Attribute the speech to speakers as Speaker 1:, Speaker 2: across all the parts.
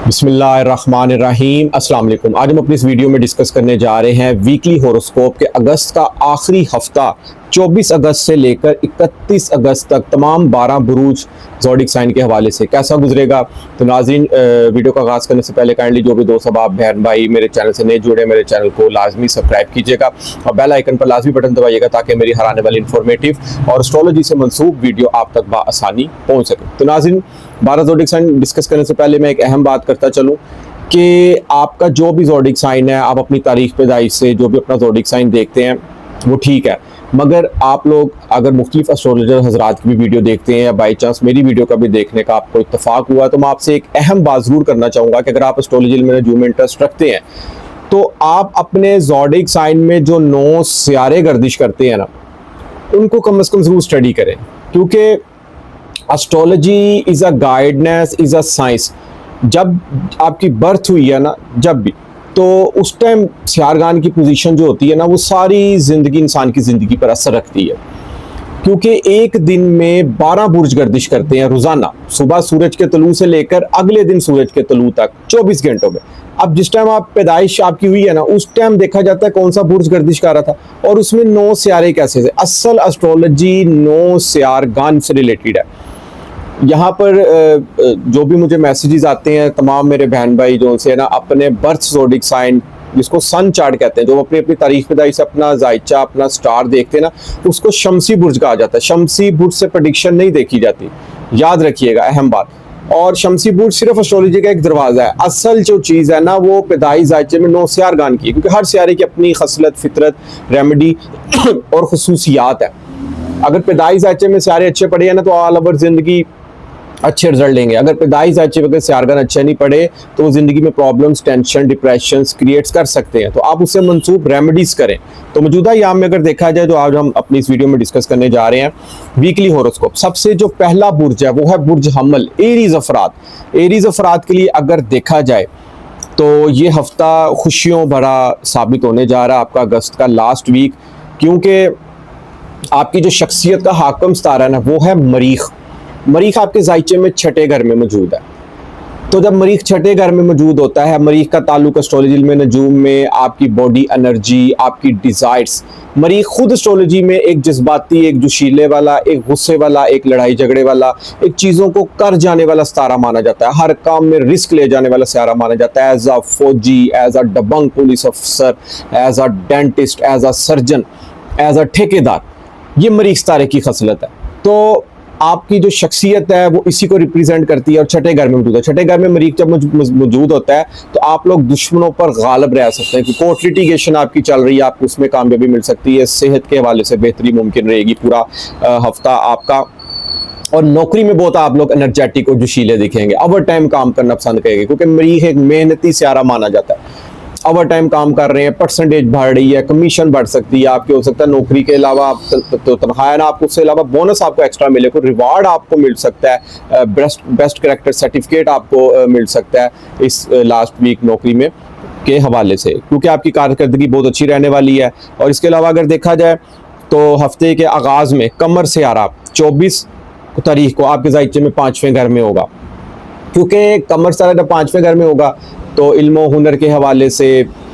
Speaker 1: बिस्मिल्लाहिर्रहमानिर्रहीम अस्सलाम वालेकुम। आज हम अपनी इस वीडियो में डिस्कस करने जा रहे हैं वीकली होरोस्कोप के अगस्त का आखिरी हफ्ता 24 अगस्त से लेकर 31 अगस्त तक तमाम 12 बुरूज ज़ोडिक साइन के हवाले से कैसा गुजरेगा। तो नाज़रीन, वीडियो का आगाज़ करने से पहले काइंडली जो भी दोस्त अब आप बहन भाई मेरे चैनल से नए जुड़े, मेरे चैनल को लाजमी सब्सक्राइब कीजिएगा और बेल आइकन पर लाजमी बटन दबाइएगा ताकि मेरी हर आने वाली इन्फॉर्मेटिव और एस्ट्रोलॉजी से मनसूब वीडियो आप तक बआसानी पहुँच सके। तो नाज़रीन, 12 ज़ोडिक साइन डिस्कस करने से पहले मैं एक अहम बात करता चलूँ कि आपका जो भी ज़ोडिक साइन है, आप अपनी तारीख पैदाइश से जो भी अपना ज़ोडिक साइन देखते हैं वो ठीक है, मगर आप लोग अगर मुख्तलिफ एस्ट्रोलॉजर हजरात की भी वीडियो देखते हैं या बाई चांस मेरी वीडियो का भी देखने का आपको इत्तेफाक हुआ तो मैं आपसे एक अहम बात ज़रूर करना चाहूँगा कि अगर आप एस्ट्रोलॉजी में जो में इंटरेस्ट रखते हैं तो आप अपने ज़ोडिक साइन में जो 9 सियारे गर्दिश करते हैं ना, उनको कम से कम ज़रूर स्टडी करें, क्योंकि astrology is a guidance, is a science. जब आपकी बर्थ हुई है ना, जब भी, तो उस टाइम सियारगान की पोजीशन जो होती है ना, वो सारी ज़िंदगी इंसान की ज़िंदगी पर असर रखती है, क्योंकि एक दिन में 12 बुर्ज गर्दिश करते हैं रोज़ाना, सुबह सूरज के तलू से लेकर अगले दिन सूरज के तलू तक 24 घंटों में। अब जिस टाइम आप पैदाइश आपकी हुई है ना, उस टाइम देखा जाता है कौन सा बुर्ज गर्दिश कर रहा था और उसमें 9 सियारे कैसे थे। असल एस्ट्रोलॉजी 9 सियारगान से रिलेटेड है। यहाँ पर जो भी मुझे मैसेजेस आते हैं, तमाम मेरे बहन भाई जो उनसे है ना अपने बर्थ ज़ोडिक साइन, जिसको सन चार्ट कहते हैं, जो अपनी अपनी तारीख पैदाइश से अपना जायचा अपना स्टार देखते हैं ना, उसको शमसी बुर्ज कहा जाता है। शमसी बुर्ज से प्रेडिक्शन नहीं देखी जाती, याद रखिएगा, अहम बात। और शमसी बुर्ज सिर्फ एस्ट्रोलॉजी का एक दरवाज़ा है। असल जो चीज़ है ना, वो पैदाइश जायचे में 9 सियारगान की है, क्योंकि हर सियारे की अपनी खसलत, फितरत, रेमेडी और खसूसियात है। अगर पैदाइश जायचे में सियारे अच्छे पड़े हैं ना, तो ऑल ओवर ज़िंदगी अच्छे रिजल्ट लेंगे। अगर पैदाइश जायचे वगैरह सियारगान अच्छे नहीं पड़े तो वो ज़िंदगी में प्रॉब्लम्स, टेंशन, डिप्रेशंस क्रिएट्स कर सकते हैं, तो आप उससे मनसूब रेमेडीज़ करें। तो मौजूदा याम में अगर देखा जाए तो आज हम अपनी इस वीडियो में डिस्कस करने जा रहे हैं वीकली होरोस्कोप। सबसे जो पहला बुर्ज है वो है बुर्ज हमल, एरीज अफराद। एरीज अफराद के लिए अगर देखा जाए तो ये हफ्ता खुशियों भरा साबित होने जा रहा है, आपका अगस्त का लास्ट वीक, क्योंकि आपकी जो शख्सियत का हाकम सितारा है ना, वो है मरीख। मरीख आपके जायचे में छठे घर में मौजूद है। तो जब मरीख छठे घर में मौजूद होता है, मरीख का ताल्लुक एस्ट्रोलॉजी में नजूम में आपकी बॉडी एनर्जी, आपकी डिज़ायर्स। मरीख खुद एस्ट्रोलॉजी में एक जज्बाती, एक जोशीले वाला, एक गुस्से वाला, एक लड़ाई झगड़े वाला, एक चीज़ों को कर जाने वाला सितारा माना जाता है। हर काम में रिस्क ले जाने वाला सितारा माना जाता है। एज अ फौजी, एज अ दबंग पुलिस अफसर, as a dentist, as a surgeon, as a ठेकेदार, ये मरीख सितारे की खसलत है। तो आपकी जो शख्सियत है वो इसी को रिप्रेजेंट करती है और छठे घर में मौजूद है। छठे घर में मरीख जब मौजूद होता है तो आप लोग दुश्मनों पर गालिब रह सकते हैं, कि कोर्ट लिटिगेशन आपकी चल रही है, आपको उसमें कामयाबी मिल सकती है। सेहत के हवाले से बेहतरी मुमकिन रहेगी पूरा हफ्ता आपका। और नौकरी में बहुत आप लोग एनर्जेटिक और जोशीले दिखेंगे, ओवर टाइम काम करना पसंद करेंगे, क्योंकि मरीख एक मेहनती सियारा माना जाता है। ओवर टाइम काम कर रहे हैं, परसेंटेज बढ़ रही है, कमीशन बढ़ सकती है आपकी, हो सकता है नौकरी के अलावा आप तो तनख्वाह है ना, आपको उससे अलावा बोनस आपको एक्स्ट्रा मिले, कोई रिवार्ड आपको मिल सकता है, बेस्ट कैरेक्टर सर्टिफिकेट आपको मिल सकता है इस लास्ट वीक नौकरी में के हवाले से, क्योंकि आपकी कारकर्दगी बहुत अच्छी रहने वाली है। और इसके अलावा अगर देखा जाए तो हफ्ते के आगाज़ में कमर सियारा 24 तारीख को आपके जायचे में 5वें घर में होगा, क्योंकि कमर सियारा जब 5वें घर में होगा तो इल्म और हुनर के हवाले से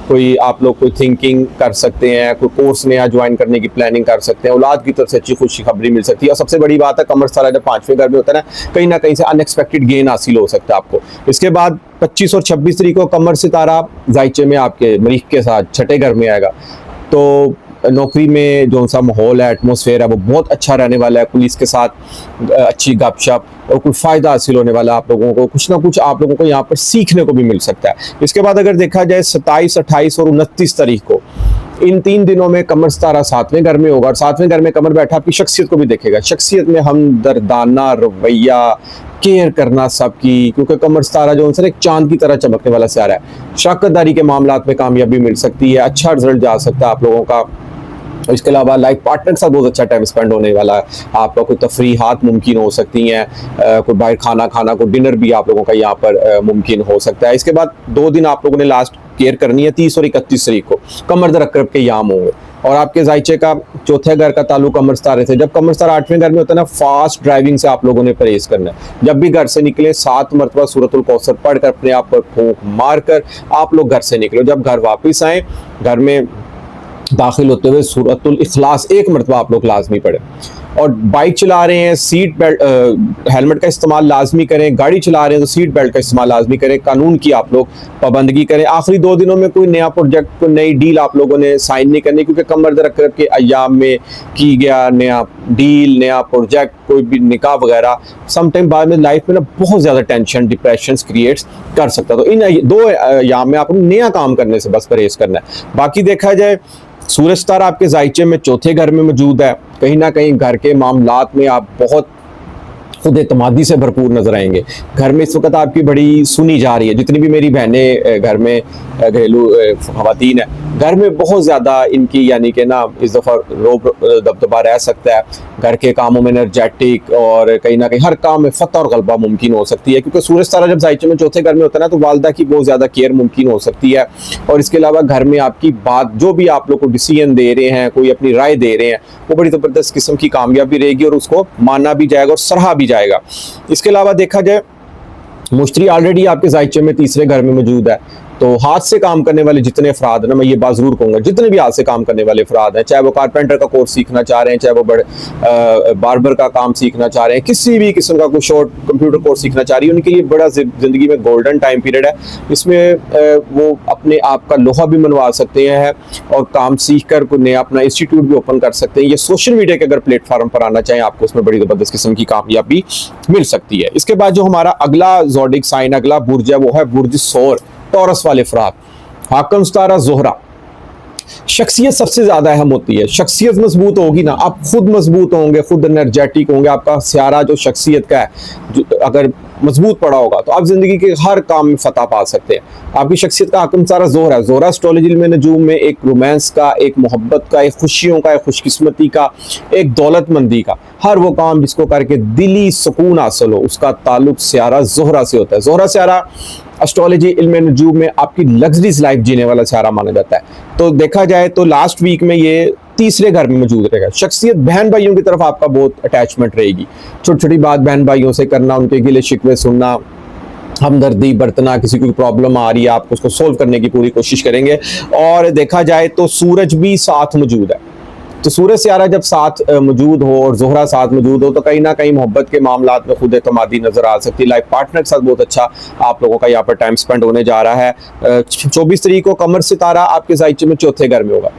Speaker 1: कोई आप लोग कोई थिंकिंग कर सकते हैं, कोई कोर्स नया ज्वाइन करने की प्लानिंग कर सकते हैं, औलाद की तरफ से अच्छी खुशखबरी मिल सकती है। और सबसे बड़ी बात है, कमर सितारा जब 5वें घर में होता है ना कहीं से अनएक्सपेक्टेड गेन हासिल हो सकता है आपको। इसके बाद 25 और 26 तारीख को कमर सितारा जायचे में आपके मरीख के साथ छठे घर में आएगा, तो नौकरी में जो सा माहौल है, एटमॉस्फेयर है, वो बहुत अच्छा रहने वाला है। पुलिस के साथ अच्छी गपशप और कुछ फ़ायदा हासिल होने वाला है आप लोगों को, कुछ ना कुछ आप लोगों को यहाँ पर सीखने को भी मिल सकता है। इसके बाद अगर देखा जाए 27, 28 और 29 तारीख को, इन 3 दिनों में कमर सितारा 7वें घर में होगा और 7वें घर में कमर बैठा आपकी शख्सियत को भी देखेगा। शख्सियत में हमदर्दाना रवैया, केयर करना सबकी, क्योंकि कमर सितारा जो उनसे एक चांद की तरह चमकने वाला सितारा है। शराकतदारी के मामलात में कामयाबी मिल सकती है, अच्छा रिजल्ट जा सकता है आप लोगों का। और इसके अलावा लाइफ पार्टनर के साथ बहुत अच्छा टाइम स्पेंड होने वाला है। आपका कोई तफरीहात मुमकिन हो सकती हैं, कोई बाहर खाना खाना, कोई डिनर भी आप लोगों का यहाँ पर मुमकिन हो सकता है। इसके बाद 2 दिन आप लोगों ने लास्ट केयर करनी है, 30 और 31 तारीख को कमर दर अकरब के याम होंगे। और आपके जायचे का चौथे घर का ताल्लुक कमर सितारे से, जब कमर सितारा 8वें घर में होता है ना, फास्ट ड्राइविंग से आप लोगों ने परहेज करना है। जब भी घर से निकले 7 मरतबा सूरतुल कौसर पढ़कर अपने आप पर फूंक मार कर आप लोग घर से निकलो। जब घर वापस आए, घर में दाखिल होते हुए सूरतुल इखलास 1 मरतबा आप लोग लाजमी पढ़े। और बाइक चला रहे हैं, सीट बेल्ट हेलमेट का इस्तेमाल लाजमी करें। गाड़ी चला रहे हैं तो सीट बेल्ट का इस्तेमाल लाजमी करें। कानून की आप लोग पाबंदगी करें। आखिरी 2 दिनों में कोई नया प्रोजेक्ट, कोई नई डील आप लोगों ने साइन नहीं करनी, क्योंकि कमर दर अकरब के अय्याम में की गया नया डील, नया प्रोजेक्ट, कोई भी निकाह वगैरह समटाइम बाद में लाइफ में ना बहुत ज़्यादा टेंशन, डिप्रेशन क्रिएट्स कर सकता है। तो इन 2 अय्याम में आपको नया काम करने से बस परहेज करना है। बाकी देखा जाए, सूरज सितारा आपके जायचे में चौथे घर में मौजूद है। कहीं ना कहीं घर के मामलात में आप बहुत खुद एतमादी से भरपूर नजर आएंगे। घर में इस वक्त आपकी बड़ी सुनी जा रही है। जितनी भी मेरी बहनें घर में घरेलू खवातीन है, घर में बहुत ज़्यादा इनकी यानी कि ना इस दफ़ा रोब दबदबा रह सकता है। घर के कामों में एनर्जेटिक और कहीं ना कहीं हर काम में फतह और गलबा मुमकिन हो सकती है, क्योंकि सूरज तारा जब जायचे में चौथे घर में होता है ना, तो वालदा की बहुत ज़्यादा केयर मुमकिन हो सकती है। और इसके अलावा घर में आपकी बात, जो भी आप लोग को डिसीजन दे रहे हैं, कोई अपनी राय दे रहे हैं, वो बड़ी ज़बरदस्त किस्म की कामयाबी रहेगी और उसको माना भी जाएगा और सराहा भी जाएगा। इसके अलावा देखा जाए, मुश्तरी ऑलरेडी आपके जायचे में तीसरे घर में मौजूद है। तो हाथ से काम करने वाले जितने अफराद ना, मैं ये बात जरूर कहूँगा, जितने भी हाथ से काम करने वाले अफराद हैं, चाहे वो कारपेंटर का कोर्स सीखना चाह रहे हैं, चाहे वो बड़े बार्बर का काम सीखना चाह रहे हैं, किसी भी किस्म का कोई शॉर्ट कंप्यूटर कोर्स सीखना चाह रही है, उनके लिए बड़ा जिंदगी में गोल्डन टाइम पीरियड है। इसमें वो अपने आप का लोहा भी मनवा सकते हैं और काम सीख कर कोई नया अपना इंस्टीट्यूट भी ओपन कर सकते हैं। ये सोशल मीडिया के अगर प्लेटफॉर्म पर आना चाहें, आपको उसमें बड़ी ज़बरदस्त किस्म की कामयाबी मिल सकती है। इसके बाद जो हमारा अगला ज़ोडिक साइन, अगला बुर्ज है, वो है बुर्ज सौर, टॉरस वाले अफराद। हाकम सितारा ज़ोहरा, शख्सियत सबसे ज्यादा अहम होती है। शख्सियत मजबूत होगी ना, आप खुद मजबूत होंगे, खुद एनर्जेटिक होंगे, आपका सियारा जो शख्सियत का है अगर मजबूत पड़ा होगा तो आप जिंदगी के हर काम में फतह पा सकते हैं। आपकी शख्सियत का हाकम सितारा ज़ोहरा है। ज़ोहरा एस्ट्रोलॉजी में नजूम में एक रोमांस का, एक मोहब्बत का, एक खुशियों का, एक खुशकिस्मती का, एक दौलतमंदी का, हर वो काम जिसको करके दिली सुकून हासिल हो, उसका ताल्लुक सियारा ज़ोहरा से होता है। ज़ोहरा सियारा एस्ट्रोलॉजी इल्म नजूम में आपकी लग्जरीज लाइफ जीने वाला सियारा माना जाता है। तो देखा जाए तो लास्ट वीक में ये तीसरे घर में मौजूद रहेगा। शख्सियत, बहन भाइयों की तरफ आपका बहुत अटैचमेंट रहेगी। छोटी छोटी बात बहन भाइयों से करना, उनके गिले शिकवे सुनना, हमदर्दी बरतना, किसी को प्रॉब्लम आ रही है आप उसको सोल्व करने की पूरी कोशिश करेंगे। और देखा जाए तो सूरज भी साथ मौजूद है। तो सूरज सियारा जब साथ मौजूद हो और ज़ोहरा साथ मौजूद हो तो कहीं ना कहीं मोहब्बत के मामलात में खुद एतमादी नज़र आ सकती है। लाइफ पार्टनर के साथ बहुत अच्छा आप लोगों का यहाँ पर टाइम स्पेंड होने जा रहा है। 24 तारीख को कमर सितारा आपके जायचे में चौथे घर में होगा।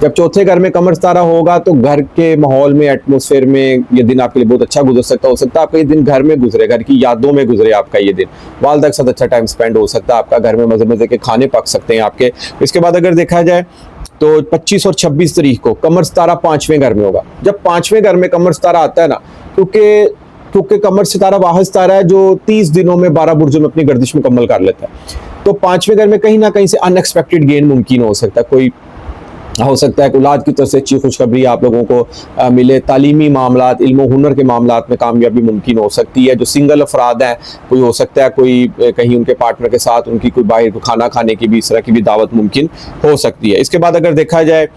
Speaker 1: जब चौथे घर में कमर सितारा होगा तो घर के माहौल में, एटमोसफेयर में ये दिन आपके लिए बहुत अच्छा गुजर सकता है। हो सकता है आपका ये दिन घर में गुजरे, घर की यादों में गुजरे आपका ये दिन। वालिदा के साथ अच्छा टाइम स्पेंड हो सकता है आपका, घर में मज़े मज़े के खाने पक सकते हैं आपके। इसके बाद अगर देखा जाए तो 25 और 26 तारीख को कमर सितारा 5वें घर में होगा। जब 5वें घर में कमर सितारा आता है ना, क्योंकि कमर सितारा वाहिद सितारा है जो 30 दिनों में 12 बुर्जों में अपनी गर्दिश मुकम्मल कर लेता है। तो 5वें घर में कहीं ना कहीं से अनएक्सपेक्टेड गेन मुमकिन हो सकता है। कोई हो सकता है औलाद की तरफ से अच्छी खुशखबरी आप लोगों को मिले। तालीमी मामलात, इल्म हुनर के मामलात में कामयाबी मुमकिन हो सकती है। जो सिंगल अफराद हैं, कोई हो सकता है कोई कहीं उनके पार्टनर के साथ उनकी कोई बाहर खाना खाने की भी, इस तरह की भी दावत मुमकिन हो सकती है। इसके बाद अगर देखा जाए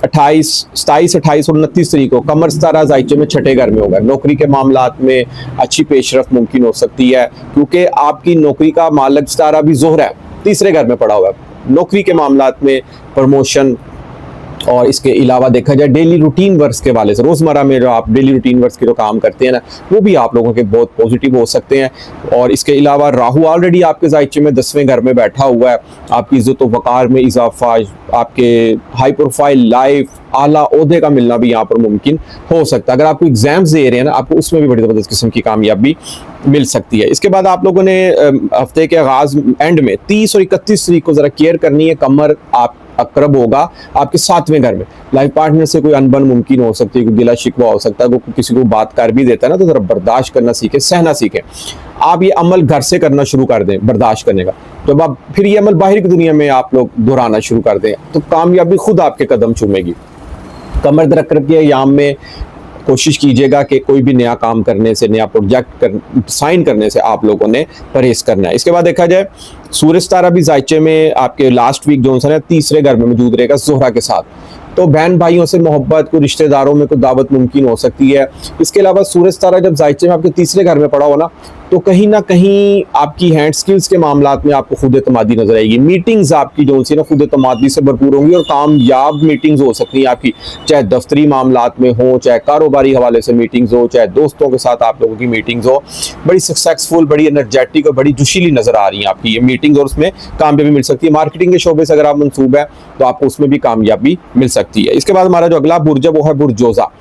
Speaker 1: 28, 27, 28 और 29 तारीख को कमर सितारा जायचे में छठे घर में होगा। नौकरी के मामलात में अच्छी पेशरफ मुमकिन हो सकती है, क्योंकि आपकी नौकरी का मालिक सितारा भी ज़ोहरा है, तीसरे घर में पड़ा हुआ है। नौकरी के मामलात में प्रमोशन, और इसके अलावा देखा जाए डेली रूटीन वर्क्स के वाले से, रोज़मर्रा में जो आप डेली रूटीन वर्क्स के जो काम करते हैं ना, वो भी आप लोगों के बहुत पॉजिटिव हो सकते हैं। और इसके अलावा राहु ऑलरेडी आपके जायचे में 10वें घर में बैठा हुआ है। आपकी इज़्ज़त व वक़ार में इजाफा, आपके हाई प्रोफाइल लाइफ, आला ओहदे का मिलना भी यहाँ पर मुमकिन हो सकता है। अगर आपको एग्जाम्स दे रहे हैं ना, आपको उसमें भी बड़ी ज़बरदस्त किस्म की कामयाबी मिल सकती है। इसके बाद आप लोगों ने हफ्ते के आगाज़ एंड में 30 और 31 तारीख को ज़रा केयर करनी है। कमर आप अकरब होगा आपके 7वें घर में। लाइफ पार्टनर से कोई अनबन मुमकिन हो सकती है, कोई गिला शिकवा हो सकता है, कोई किसी को बात कर भी देता है ना, तो ज़रा बर्दाश्त करना सीखें, सहना सीखें। आप ये अमल घर से करना शुरू कर दें बर्दाश्त करने का, जब आप फिर ये अमल बाहर की दुनिया में आप लोग दोहराना शुरू कर दें तो कामयाबी खुद आपके कदम चूमेगी। कमर दरक के अयाम में कोशिश कीजिएगा कि कोई भी नया काम करने से, नया प्रोजेक्ट साइन करने से आप लोगों ने परहेज करना है। इसके बाद देखा जाए सूरज तारा भी जायचे में आपके लास्ट वीक जो है तीसरे घर में मौजूद रहेगा ज़ोहरा के साथ, तो बहन भाइयों से मोहब्बत को, रिश्तेदारों में कोई दावत मुमकिन हो सकती है। इसके अलावा सूरज तारा जब जायचे में आपके तीसरे घर में पड़ा हो ना, तो कहीं ना कहीं आपकी हैंड स्किल्स के मामलात में आपको खुद एतमादी नजर आएगी। मीटिंग्स आपकी जो सी ना खुद एतमादी से भरपूर होंगी और कामयाब मीटिंग्स हो सकती हैं आपकी, चाहे दफ्तरी मामलात में हो, चाहे कारोबारी हवाले से मीटिंग्स हो, चाहे दोस्तों के साथ आप लोगों की मीटिंग्स हो। बड़ी सक्सेसफुल, बड़ी एनर्जेटिक और बड़ी जोशीली नजर आ रही है आपकी ये मीटिंग्स, और उसमें कामयाबी मिल सकती है। मार्केटिंग के शोबे से अगर आप मंसूब है तो आपको उसमें भी कामयाबी मिल सकती है। इसके बाद हमारा जो अगला बुर्ज है वो है बुर्जोजा,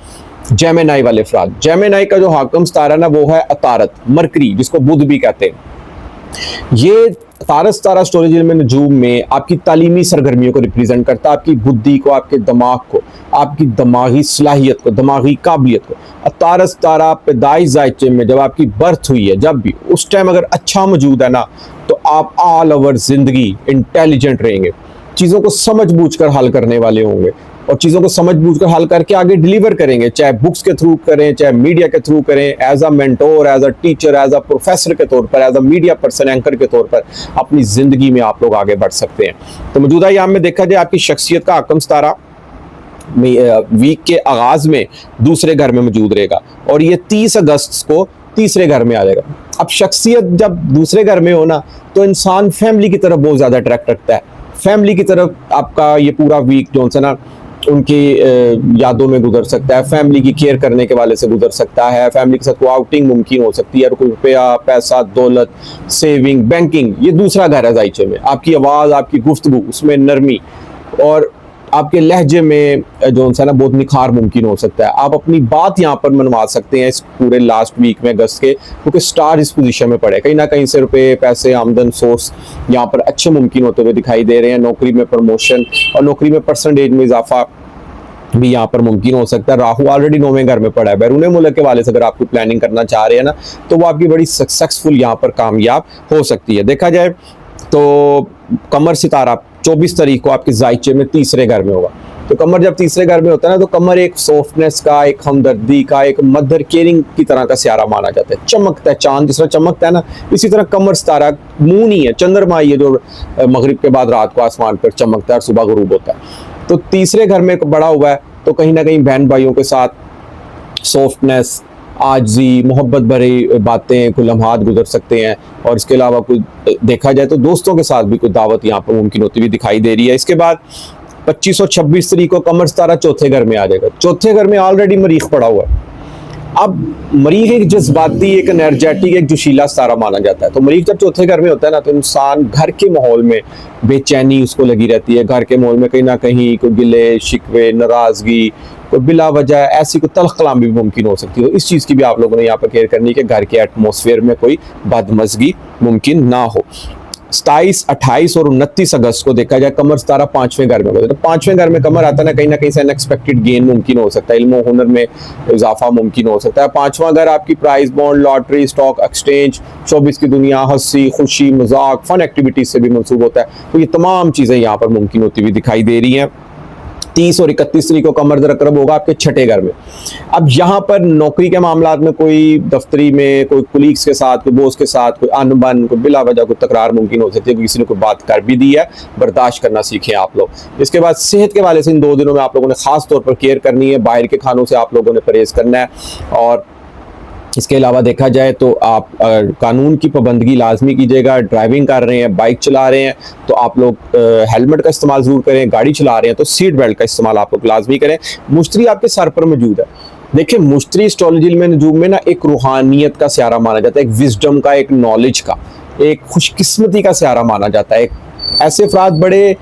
Speaker 1: जेमिनी वाले अफराद। जेमिनी का जो हाकम सितारा ना वो है अतारत, मरकरी, जिसको बुध भी कहते हैं। ये अतारत सितारा स्टोरेज में नजूम में आपकी तालीमी सरगर्मियों को रिप्रेजेंट करता है, आपकी बुद्धि को, आपके दिमाग को, आपकी दिमागी सलाहियत को, दिमागी काबिलियत को। अतारत सितारा पैदाइश जायचे में जब आपकी बर्थ हुई है, जब भी उस टाइम अगर अच्छा मौजूद है ना, तो आप ऑल ओवर जिंदगी इंटेलिजेंट रहेंगे, चीज़ों को समझ बूझ कर हल करने वाले होंगे और चीज़ों को समझ बूझ कर हल करके आगे डिलीवर करेंगे, चाहे बुक्स के थ्रू करें, चाहे मीडिया के थ्रू करें, as a mentor, as a teacher, as a professor के तौर पर, as a media person, anchor के तौर पर अपनी ज़िंदगी में आप लोग आगे बढ़ सकते हैं। तो मौजूदा यहाँ में देखा जाए आपकी शख्सियत का हाकम सितारा वीक के आगाज़ में दूसरे घर में मौजूद रहेगा और ये 30 अगस्त को तीसरे घर में आ जाएगा। अब शख्सियत जब दूसरे घर में हो ना, तो इंसान फैमिली की तरफ बहुत ज़्यादा अट्रैक्ट रखता है। फैमिली की तरफ आपका ये पूरा वीक जो है ना उनकी यादों में गुजर सकता है, फैमिली की केयर करने के वाले से गुजर सकता है, फैमिली के साथ कोई आउटिंग मुमकिन हो सकती है, कोई रुपया, पैसा, दौलत, सेविंग, बैंकिंग। ये दूसरा घर है जायचे में। आपकी आवाज़, आपकी गुफ्तगू, उसमें नरमी और आपके लहजे में जो है ना बहुत निखार मुमकिन हो सकता है। आप अपनी बात यहाँ पर मनवा सकते हैं इस पूरे लास्ट वीक में अगस्त के, क्योंकि स्टार इस पोजीशन में पड़े, कहीं ना कहीं से रुपए, पैसे, आमदन सोर्स यहाँ पर अच्छे मुमकिन होते हुए दिखाई दे रहे हैं। नौकरी में प्रमोशन और नौकरी में परसेंटेज में इजाफा भी यहाँ पर मुमकिन हो सकता है। राहु ऑलरेडी 9वें घर में पड़ा है। बैरून मुल्क के वाले से अगर आप कोई प्लानिंग करना चाह रहे हैं ना, तो वो आपकी बड़ी सक्सेसफुल यहाँ पर कामयाब हो सकती है। देखा जाए तो कमर सितारा 24 तारीख को आपके जायचे में तीसरे घर में होगा। तो कमर जब तीसरे घर में होता है ना, तो कमर एक सॉफ्टनेस का, एक हमदर्दी का, एक मदर केयरिंग की तरह का सितारा माना जाता है। चमकता है, चांद जिस तरह चमकता है ना, इसी तरह कमर सितारा मून ही है, चंद्रमा ही है जो मगरिब के बाद रात को आसमान पर चमकता है और सुबह गुरूब होता है। तो तीसरे घर में बड़ा हुआ है, तो कहीं ना कहीं बहन भाइयों के साथ सॉफ्टनेस, आजी, मोहब्बत भरी बातें, कुछ लम्हात गुजर सकते हैं। और इसके अलावा कुछ देखा जाए तो दोस्तों के साथ भी कुछ दावत यहाँ पर मुमकिन होती हुई दिखाई दे रही है। इसके बाद 25 और 26 तारीख को कमर सितारा चौथे घर में आ जाएगा। चौथे घर में ऑलरेडी मरीख पड़ा हुआ है। अब मरीख एक जज्बाती, एक एनर्जेटिक, एक जोशीला सितारा माना जाता है। तो मरीख जब चौथे घर में होता है ना, तो इंसान घर के माहौल में बेचैनी उसको लगी रहती है। घर के माहौल में कहीं ना कहीं कोई गिले शिकवे, नाराजगी, कोई बिला वजह ऐसी कोई तल्ख कलामी भी मुमकिन हो सकती है। तो इस चीज़ की भी आप लोगों ने यहाँ पर केयर करनी है कि घर के एटमॉस्फेयर में कोई बदमज़गी मुमकिन ना हो। 27, 28 और 29 अगस्त को देखा जाए कमर सितारा 5वें घर में होता है। तो 5वें घर में कमर आता है ना, कहीं से अनएक्सपेक्टेड गेन मुमकिन हो सकता है, इल्म हुनर में इजाफा मुमकिन हो सकता है। 5वां घर आपकी price, bond, lottery, stock exchange, 24 की दुनिया, हंसी खुशी, मजाक, फन एक्टिविटीज से भी मंसूब होता है। तो ये तमाम चीज़ें यहाँ पर मुमकिन होती हुई दिखाई दे रही हैं। 30 और 31 तारीख को कमर दरकरब होगा आपके छठे घर में। अब यहाँ पर नौकरी के मामलात में कोई दफ्तरी में कोई कुलीग्स के साथ, कोई बॉस के साथ कोई अनबन, कोई बिला वजह कोई तकरार मुमकिन हो सकती है। किसी ने कोई बात कर भी दी है, बर्दाश्त करना सीखें आप लोग। इसके बाद सेहत के वाले से इन 2 दिनों में आप लोगों ने खास तौर पर केयर करनी है। बाहर के खानों से आप लोगों ने परहेज करना है। और इसके अलावा देखा जाए तो आप कानून की पाबंदगी लाजमी कीजिएगा। ड्राइविंग कर रहे हैं, बाइक चला रहे हैं, तो आप लोग हेलमेट का इस्तेमाल ज़रूर करें। गाड़ी चला रहे हैं तो सीट बेल्ट का इस्तेमाल आप लोग लाजमी करें। मुश्तरी आपके सर पर मौजूद है। देखिए, मुश्तरी एस्ट्रोलॉजी में नजूम में ना एक रूहानियत का सियारा माना जाता है, एक विजडम का, एक नॉलेज का, एक खुशकिस्मती का सियारा माना जाता है। ऐसे अफराद बड़े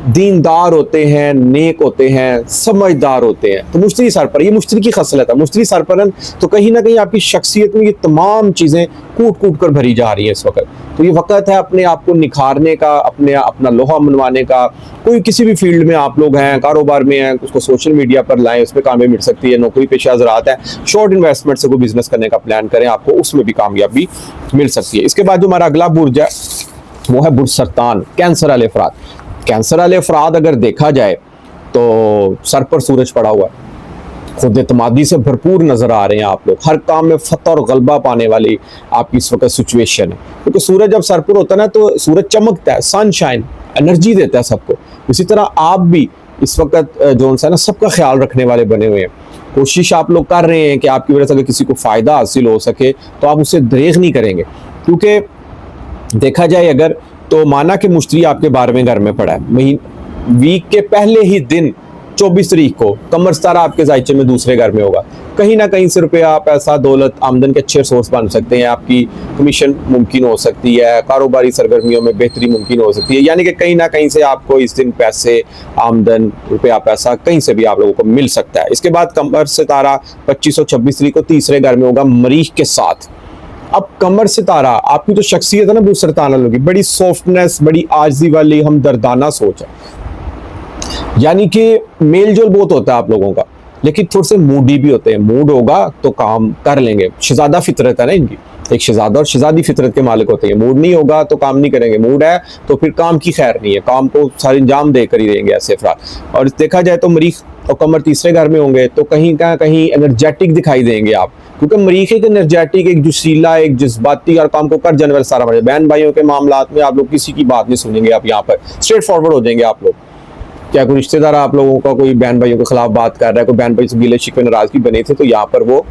Speaker 1: दीनदार होते हैं, नेक होते हैं, समझदार होते हैं। तो मुश्तरी सरपर, ये मुश्तरी की खसलत है। मुश्तरी सरपरन तो कहीं ना कहीं आपकी शख्सियत में ये तमाम चीज़ें कूट कूट कर भरी जा रही है इस वक्त। तो ये वक्त है अपने आप को निखारने का, अपना लोहा मनवाने का। कोई किसी भी फील्ड में आप लोग हैं, कारोबार में हैं, उसको सोशल मीडिया पर लाएं, उसमें कामयाबी मिल सकती है। नौकरी पेशा हज़रात हैं, शॉर्ट इन्वेस्टमेंट से कोई बिजनेस करने का प्लान करें, आपको उसमें भी कामयाबी मिल सकती है। इसके बाद जो हमारा अगला बुर्ज है वो है बुर्ज सरतान, कैंसर वाले अफराद। कैंसर वाले अफराद अगर देखा जाए तो सर पर सूरज पड़ा हुआ है, खुद एतमादी से भरपूर नजर आ रहे हैं आप लोग, हर काम में फतह और गलबा पाने वाली आपकी इस वक्त सिचुएशन है। क्योंकि सूरज जब सर पर होता है ना तो सूरज चमकता है, सनशाइन, एनर्जी देता है सबको। इसी तरह आप भी इस वक्त जो है ना सबका ख्याल रखने वाले बने हुए हैं। कोशिश आप लोग कर रहे हैं कि आपकी वजह से अगर किसी को फ़ायदा हासिल हो सके तो आप उससे दरेग नहीं करेंगे। क्योंकि देखा जाए अगर तो माना कि मुश्तरी आपके 12वें घर में पड़ा है, वीक के पहले ही दिन 24 तारीख को कमर सितारा आपके जायचे में दूसरे घर में होगा। कहीं ना कहीं से रुपया, पैसा, दौलत, आमदन के अच्छे सोर्स बन सकते हैं, आपकी कमीशन मुमकिन हो सकती है, कारोबारी सरगर्मियों में बेहतरी मुमकिन हो सकती है। यानी कि कहीं ना कहीं से आपको इस दिन पैसे, आमदन, रुपया, पैसा कहीं से भी आप लोगों को मिल सकता है। इसके बाद कमर सितारा 25 और 26 तारीख को तीसरे घर में होगा मरीख के साथ। अब कमर सितारा आपकी जो शख्सियत है ना वो सरताना लोगी, बड़ी सॉफ्टनेस, बड़ी आजी वाली हमदर्दाना सोच है। यानी कि मेल जोल बहुत होता है आप लोगों का, लेकिन थोड़े से मूडी भी होते हैं। मूड होगा तो काम कर लेंगे, शहजादा फितरत है ना इनकी, एक शहजादा और शहजादी फितरत के मालिक होते हैं। मूड नहीं होगा तो काम नहीं करेंगे, मूड है तो फिर काम की खैर नहीं है, काम को सारे इंजाम देकर ही देंगे ऐसे अफराद। और देखा जाए तो मरीख और कमर तीसरे घर में होंगे तो कहीं ना कहीं एनर्जेटिक दिखाई देंगे आप, क्योंकि मरीख एक एनर्जेटिक, एक जोशीला, एक जज्बाती और काम को कर जाने वाला सारा मर्द। बहन भाइयों के मामलात में आप लोग किसी की बात नहीं सुनेंगे, आप यहाँ पर स्ट्रेट फॉरवर्ड हो जाएंगे आप लोग। क्या कोई रिश्तेदार आप लोगों का कोई बहन भाइयों के खिलाफ बात कर रहा है, कोई बहन भाई से गिले शिकवे नाराजगी बने थे, तो यहाँ पर वो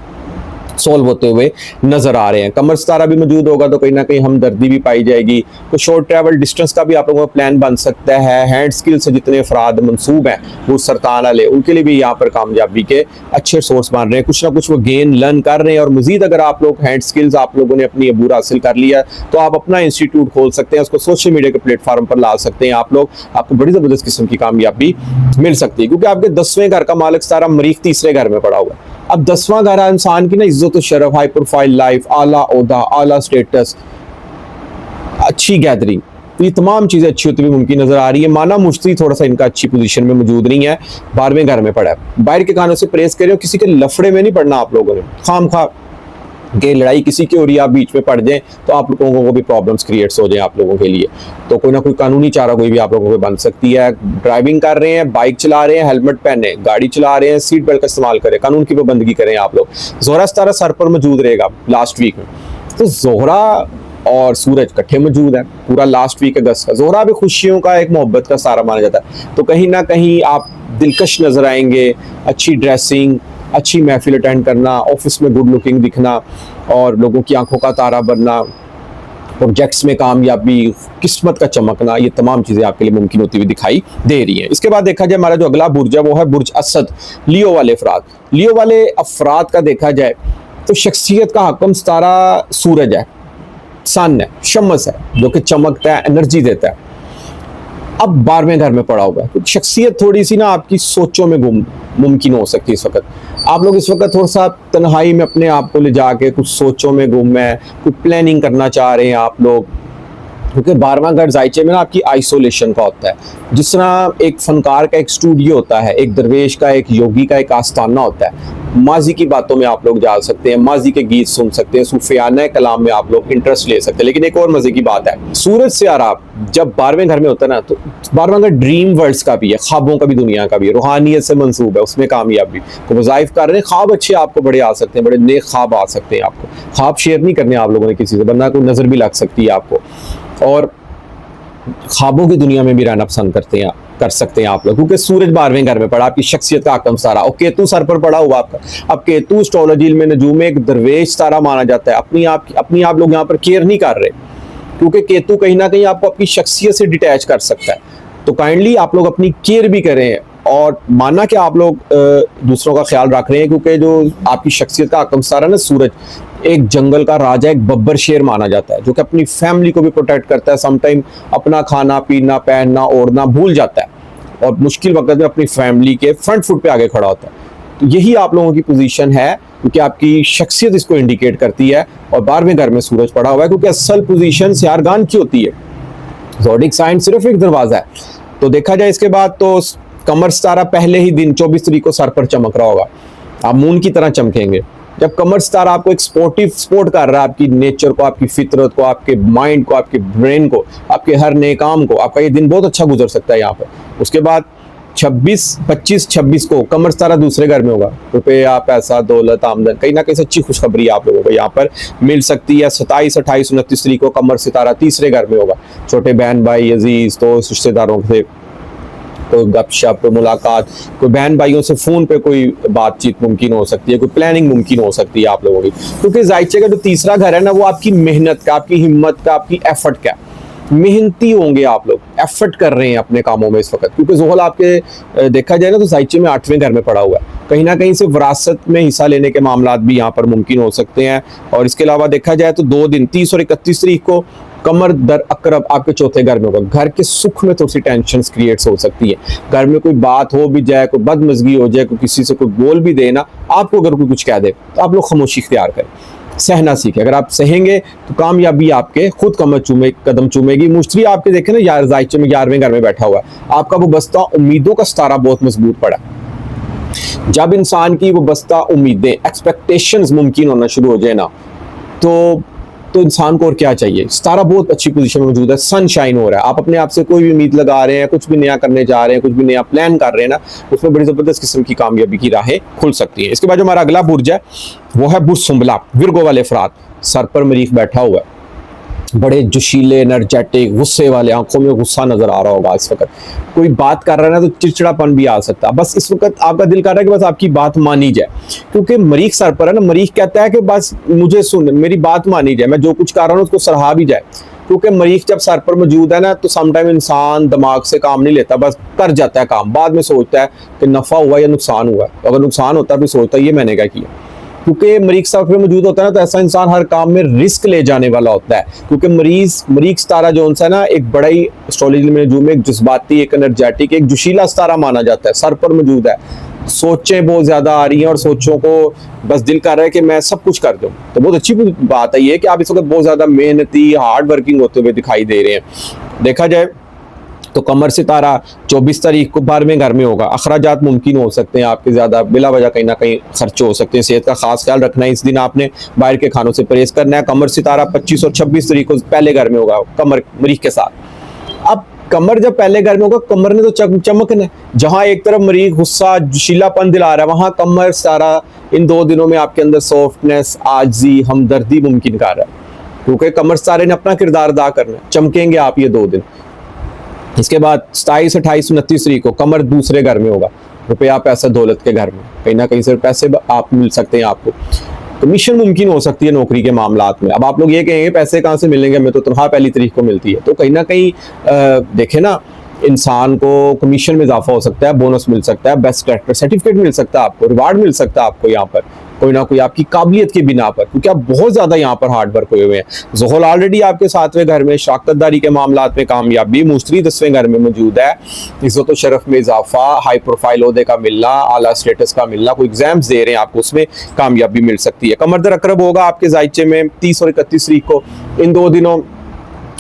Speaker 1: सोल्व होते हुए नजर आ रहे हैं। कमर सितारा भी मौजूद होगा तो कहीं ना कहीं हमदर्दी भी पाई जाएगी। तो शॉर्ट ट्रैवल डिस्टेंस का भी आप लोगों का प्लान बन सकता है। हैंड स्किल से जितने अफराद मंसूब हैं वो सरतान वाले, उनके लिए भी यहाँ पर कामयाबी के अच्छे सोर्स बन रहे हैं। कुछ ना कुछ वो गेन लर्न कर रहे हैं। और मजीद अगर आप लोग हैंड स्किल्स आप लोगों ने अपनी अबूर हासिल कर लिया तो आप अपना इंस्टीट्यूट खोल सकते हैं, उसको सोशल मीडिया के प्लेटफॉर्म पर ला सकते हैं आप लोग, आपको बड़ी ज़बरदस्त किस्म की कामयाबी मिल सकती है। क्योंकि आपके 10वें घर का मालिक सितारा मरीख तीसरे घर में पड़ा हुआ है। अब 10वां घर इंसान की ना इज्जत और शरफ, हाई प्रोफाइल लाइफ, आला ओहदा, आला स्टेटस, अच्छी गैदरिंग, तो ये तमाम चीज़ें अच्छी होती हुई मुमकिन नजर आ रही है। माना मुश्तरी थोड़ा सा इनका अच्छी पोजीशन में मौजूद नहीं है, 12वें घर में पड़ा है। बाहर के कानों से प्रेस करें और किसी के लफड़े में नहीं पड़ना आप लोगों ने, खाम खा के लड़ाई किसी की हो रही है आप बीच में पड़ जाएं तो आप लोगों को भी प्रॉब्लम्स क्रिएट्स हो जाएं आप लोगों के लिए। तो कोई ना कोई कानूनी चारा कोई भी आप लोगों को बन सकती है। ड्राइविंग कर रहे हैं, बाइक चला रहे हैं, हेलमेट पहने, गाड़ी चला रहे हैं, सीट बेल्ट का इस्तेमाल करें, कानून की पाबंदी करें आप लोग। जोहरा सितारा सर पर मौजूद रहेगा लास्ट वीक में, तो जोहरा और सूरज इकट्ठे मौजूद है पूरा लास्ट वीक अगस्त का। जोहरा भी खुशियों का, एक मोहब्बत का सारा माना जाता है। तो कहीं ना कहीं आप दिलकश नजर आएंगे, अच्छी ड्रेसिंग, अच्छी महफिल अटेंड करना, ऑफिस में गुड लुकिंग दिखना और लोगों की आंखों का तारा बनना, प्रोजेक्ट्स में कामयाबी, किस्मत का चमकना, ये तमाम चीज़ें आपके लिए मुमकिन होती हुई दिखाई दे रही हैं। इसके बाद देखा जाए हमारा जो अगला बुर्ज है वो है बुर्ज असद, लियो वाले अफराद। लियो वाले अफराद का देखा जाए तो शख्सियत का हकम सितारा सूरज है, सन है, शम्स है, जो कि चमकता है, एनर्जी देता है। अब 12वें घर में पड़ा हुआ है, शख्सियत थोड़ी सी ना आपकी सोचों में गुम मुमकिन हो सकती है। इस वक्त आप लोग इस वक्त थोड़ा सा तन्हाई में अपने आप को ले जाके कुछ सोचों में गुम है, कुछ प्लानिंग करना चाह रहे हैं आप लोग। क्योंकि 12वां घर जायचे में ना आपकी आइसोलेशन का होता है। जिस तरह एक फनकार का एक स्टूडियो होता है, एक दरवेश का, एक योगी का एक आस्ताना होता है। माजी की बातों में आप लोग जा सकते हैं, माजी के गीत सुन सकते हैं, सूफियाना कलाम में आप लोग इंटरेस्ट ले सकते हैं। लेकिन एक और मजे की बात है, सूरज से आप जब 12वें घर में होता है ना तो 12वां घर ड्रीम वर्ल्ड्स का भी है, ख्वाबों का भी दुनिया का भी है, रूहानियत से मंसूब है, उसमें कामयाबी को वज़ाइफ कर रहे हैं। ख्वाब अच्छे आपको बड़े आ सकते हैं, बड़े नेक ख्वाब आ सकते हैं आपको। ख्वाब शेयर नहीं करने आप लोगों ने किसी से, वरना कोई नज़र भी लग सकती है आपको। और ख्वाबों की दुनिया में भी रहना पसंद कर सकते हैं आप लोग, क्योंकि सूरज 12वें घर में पड़ा, आपकी शख्सियत का हकम सारा, और केतु सर पर पड़ा हुआ आपका। अब केतु एस्ट्रोलॉजी में नजूम एक दरवेश तारा माना जाता है। अपनी आप लोग यहाँ पर केयर नहीं कर रहे, क्योंकि केतु कहीं ना कहीं आपको अपनी शख्सियत से डिटैच कर सकता है। तो काइंडली आप लोग अपनी केयर भी करें और माना कि आप लोग दूसरों का ख्याल रख रहे हैं, क्योंकि जो आपकी शख्सियत का हकम सारा ना सूरज एक जंगल का राजा, एक बब्बर शेर माना जाता है, जो कि अपनी फैमिली को भी प्रोटेक्ट करता है। समटाइम अपना खाना पीना, पहनना, ओढ़ना भूल जाता है और मुश्किल वक्त में अपनी फैमिली के फ्रंट फुट पे आगे खड़ा होता है। तो यही आप लोगों की पोजीशन है, क्योंकि आपकी शख्सियत इसको इंडिकेट करती है। और 12वें घर में सूरज पड़ा हुआ है, क्योंकि असल पोजीशन सियारगान की होती है। ज़ोडिक साइन सिर्फ एक दरवाजा है। तो देखा जाए इसके बाद तो कमर सितारा पहले ही दिन 24 तारीख को सर पर चमक रहा होगा, आप मून की तरह चमकेंगे। जब कमर सितारा आपको एक सपोर्ट कर रहा है, आपकी नेचर को, आपकी फितरत को, आपके माइंड को, आपके ब्रेन को, आपके हर नए काम को, आपका ये दिन बहुत अच्छा गुजर सकता है यहाँ पर। उसके बाद 26, 25, 26 को कमर सितारा दूसरे घर में होगा। रुपया, पैसा, दौलत, आमदन, कहीं ना कहीं सच्ची खुशखबरी आप लोगों को यहाँ पर मिल सकती है। 27, 28, 29 तारीख को कमर सितारा तीसरे घर में होगा। छोटे बहन भाई, अजीज दोस्त, रिश्तेदारों से कोई गपशप, मुलाकात, कोई बहन भाइयों से फोन पे कोई बातचीत मुमकिन हो सकती है, कोई प्लानिंग मुमकिन हो सकती है आप लोगों की। क्योंकि जायचे का जो तीसरा घर है ना, वो आपकी मेहनत का, आपकी हिम्मत का, आपकी एफर्ट का। मेहनती होंगे आप लोग, एफर्ट कर रहे हैं अपने कामों में इस वक्त, क्योंकि ज़ोहल आपके देखा जाए ना तो जायचे में 8वें घर में पड़ा हुआ है। कहीं ना कहीं से विरासत में हिस्सा लेने के मामला भी यहाँ पर मुमकिन हो सकते हैं। और इसके अलावा देखा जाए तो 2 दिन 30 और 31 तारीख को कमर दर अकरब आपके चौथे घर में होगा। घर के सुख में थोड़ी सी टेंशन क्रिएट हो सकती है। घर में कोई बात हो भी जाए, कोई बदमजगी हो जाए, कोई किसी से कोई बोल भी देना, आपको अगर कोई कुछ कह दे तो आप लोग खामोशी इख्तियार करें, सहना सीखे। अगर आप सहेंगे तो कामयाबी आपके खुद कदम चूमेगी। मुश्तरी आपके देखे ना यार जायचे में 11वें घर में बैठा हुआ है। आपका वो बस्ता उम्मीदों का सितारा बहुत मजबूत पड़ा। जब इंसान की वो बस्ता उम्मीदें, एक्सपेक्टेशंस मुमकिन होना शुरू हो जाए ना, तो इंसान को और क्या चाहिए। सितारा बहुत अच्छी पोजीशन में मौजूद है, सनशाइन हो रहा है। आप अपने आप से कोई भी उम्मीद लगा रहे हैं, कुछ भी नया करने जा रहे हैं, कुछ भी नया प्लान कर रहे हैं ना, उसमें बड़ी जबरदस्त किस्म की कामयाबी की राहें खुल सकती है। इसके बाद जो हमारा अगला बुर्ज है वो है बुर्ज सुंबला, विर्गो वाले अफराद। सर पर मरीख बैठा हुआ है, बड़े जोशीले, एनर्जेटिक, गुस्से वाले, आंखों में गुस्सा नजर आ रहा होगा इस वक्त। कोई बात कर रहा है ना तो चिड़चिड़ापन भी आ सकता है। बस इस वक्त आपका दिल कर रहा है कि बस आपकी बात मानी जाए, क्योंकि मरीख सर पर है ना। मरीख कहता है कि बस मुझे सुन, मेरी बात मानी जाए, मैं जो कुछ कर रहा हूँ उसको सराहा भी जाए। क्योंकि मरीख जब सर पर मौजूद है ना तो समटाइम इंसान दिमाग से काम नहीं लेता, बस कर जाता है काम। बाद में सोचता है कि नफा हुआ या नुकसान हुआ। अगर नुकसान होता है फिर सोचता है ये मैंने क्या किया। क्योंकि मरीख सितारा पे मौजूद होता है ना तो ऐसा इंसान हर काम में रिस्क ले जाने वाला होता है। क्योंकि मरीख सितारा जो है ना एक बड़ा ही एस्ट्रोलॉजी में नजूम, एक जज्बाती, एक एनर्जेटिक, एक जोशीला सितारा माना जाता है। सर पर मौजूद है, सोचें बहुत ज्यादा आ रही हैं और सोचों को बस दिल कर रहा है कि मैं सब कुछ कर दूं। तो बहुत अच्छी बात है ये कि आप इस वक्त बहुत ज्यादा मेहनती, हार्ड वर्किंग होते हुए दिखाई दे रहे हैं। देखा जाए तो कमर सितारा 24 तारीख को 12वें घर में होगा। अखराजात मुमकिन हो सकते हैं आपके, ज़्यादा बिला वजह कहीं ना कहीं खर्चे हो सकते हैं। सेहत का खास ख्याल रखना है। इस दिन आपने बाहर के खानों से परहेज करना है। कमर सितारा 25 और 26 तारीख को पहले घर में होगा कमर मरीख के साथ। अब कमर जब पहले घर में होगा, कमर ने तो चमकना है। जहां एक तरफ मरीख गुस्सा, जोशीलापन दिला रहा है, वहां कमर सितारा इन 2 दिनों में आपके अंदर सॉफ्टनेस, आजी, हमदर्दी मुमकिन कर रहा है। क्योंकि कमर सितारे ने अपना किरदार अदा करना है। चमकेंगे आप ये 2 दिन। इसके बाद 27, 28, 29 तारीख को कमर दूसरे घर में होगा। रुपया, पैसा, दौलत के घर में कहीं ना कहीं से पैसे आप मिल सकते हैं। आपको कमीशन मुमकिन हो सकती है नौकरी के मामलात में। अब आप लोग ये कहेंगे पैसे कहाँ से मिलेंगे, हमें तो तनख्वाह पहली तारीख को मिलती है। तो कहीं ना कहीं देखें ना, इंसान को कमीशन में इजाफा हो सकता है, बोनस मिल सकता है, बेस्ट कैरेक्टर सर्टिफिकेट मिल सकता है, आपको रिवार्ड मिल सकता है आपको यहाँ पर कोई ना कोई आपकी काबिलियत की बिना पर, क्योंकि आप बहुत ज्यादा यहाँ पर हार्ड वर्क हुए हुए हैं। ज़ोहल ऑलरेडी आपके 7वें घर में शराकतदारी के मामलात में कामयाबी, मुश्तरी 10वें घर में मौजूद है। इज्जत और शरफ में इजाफा, हाई प्रोफाइल ओहदे का मिलना, आला स्टेटस का मिलना, कोई एग्जाम्स दे रहे हैं आपको उसमें कामयाबी मिल सकती है। कमर दर अकरब होगा आपके जायचे में 30 और 31 तारीख को। इन 2 दिनों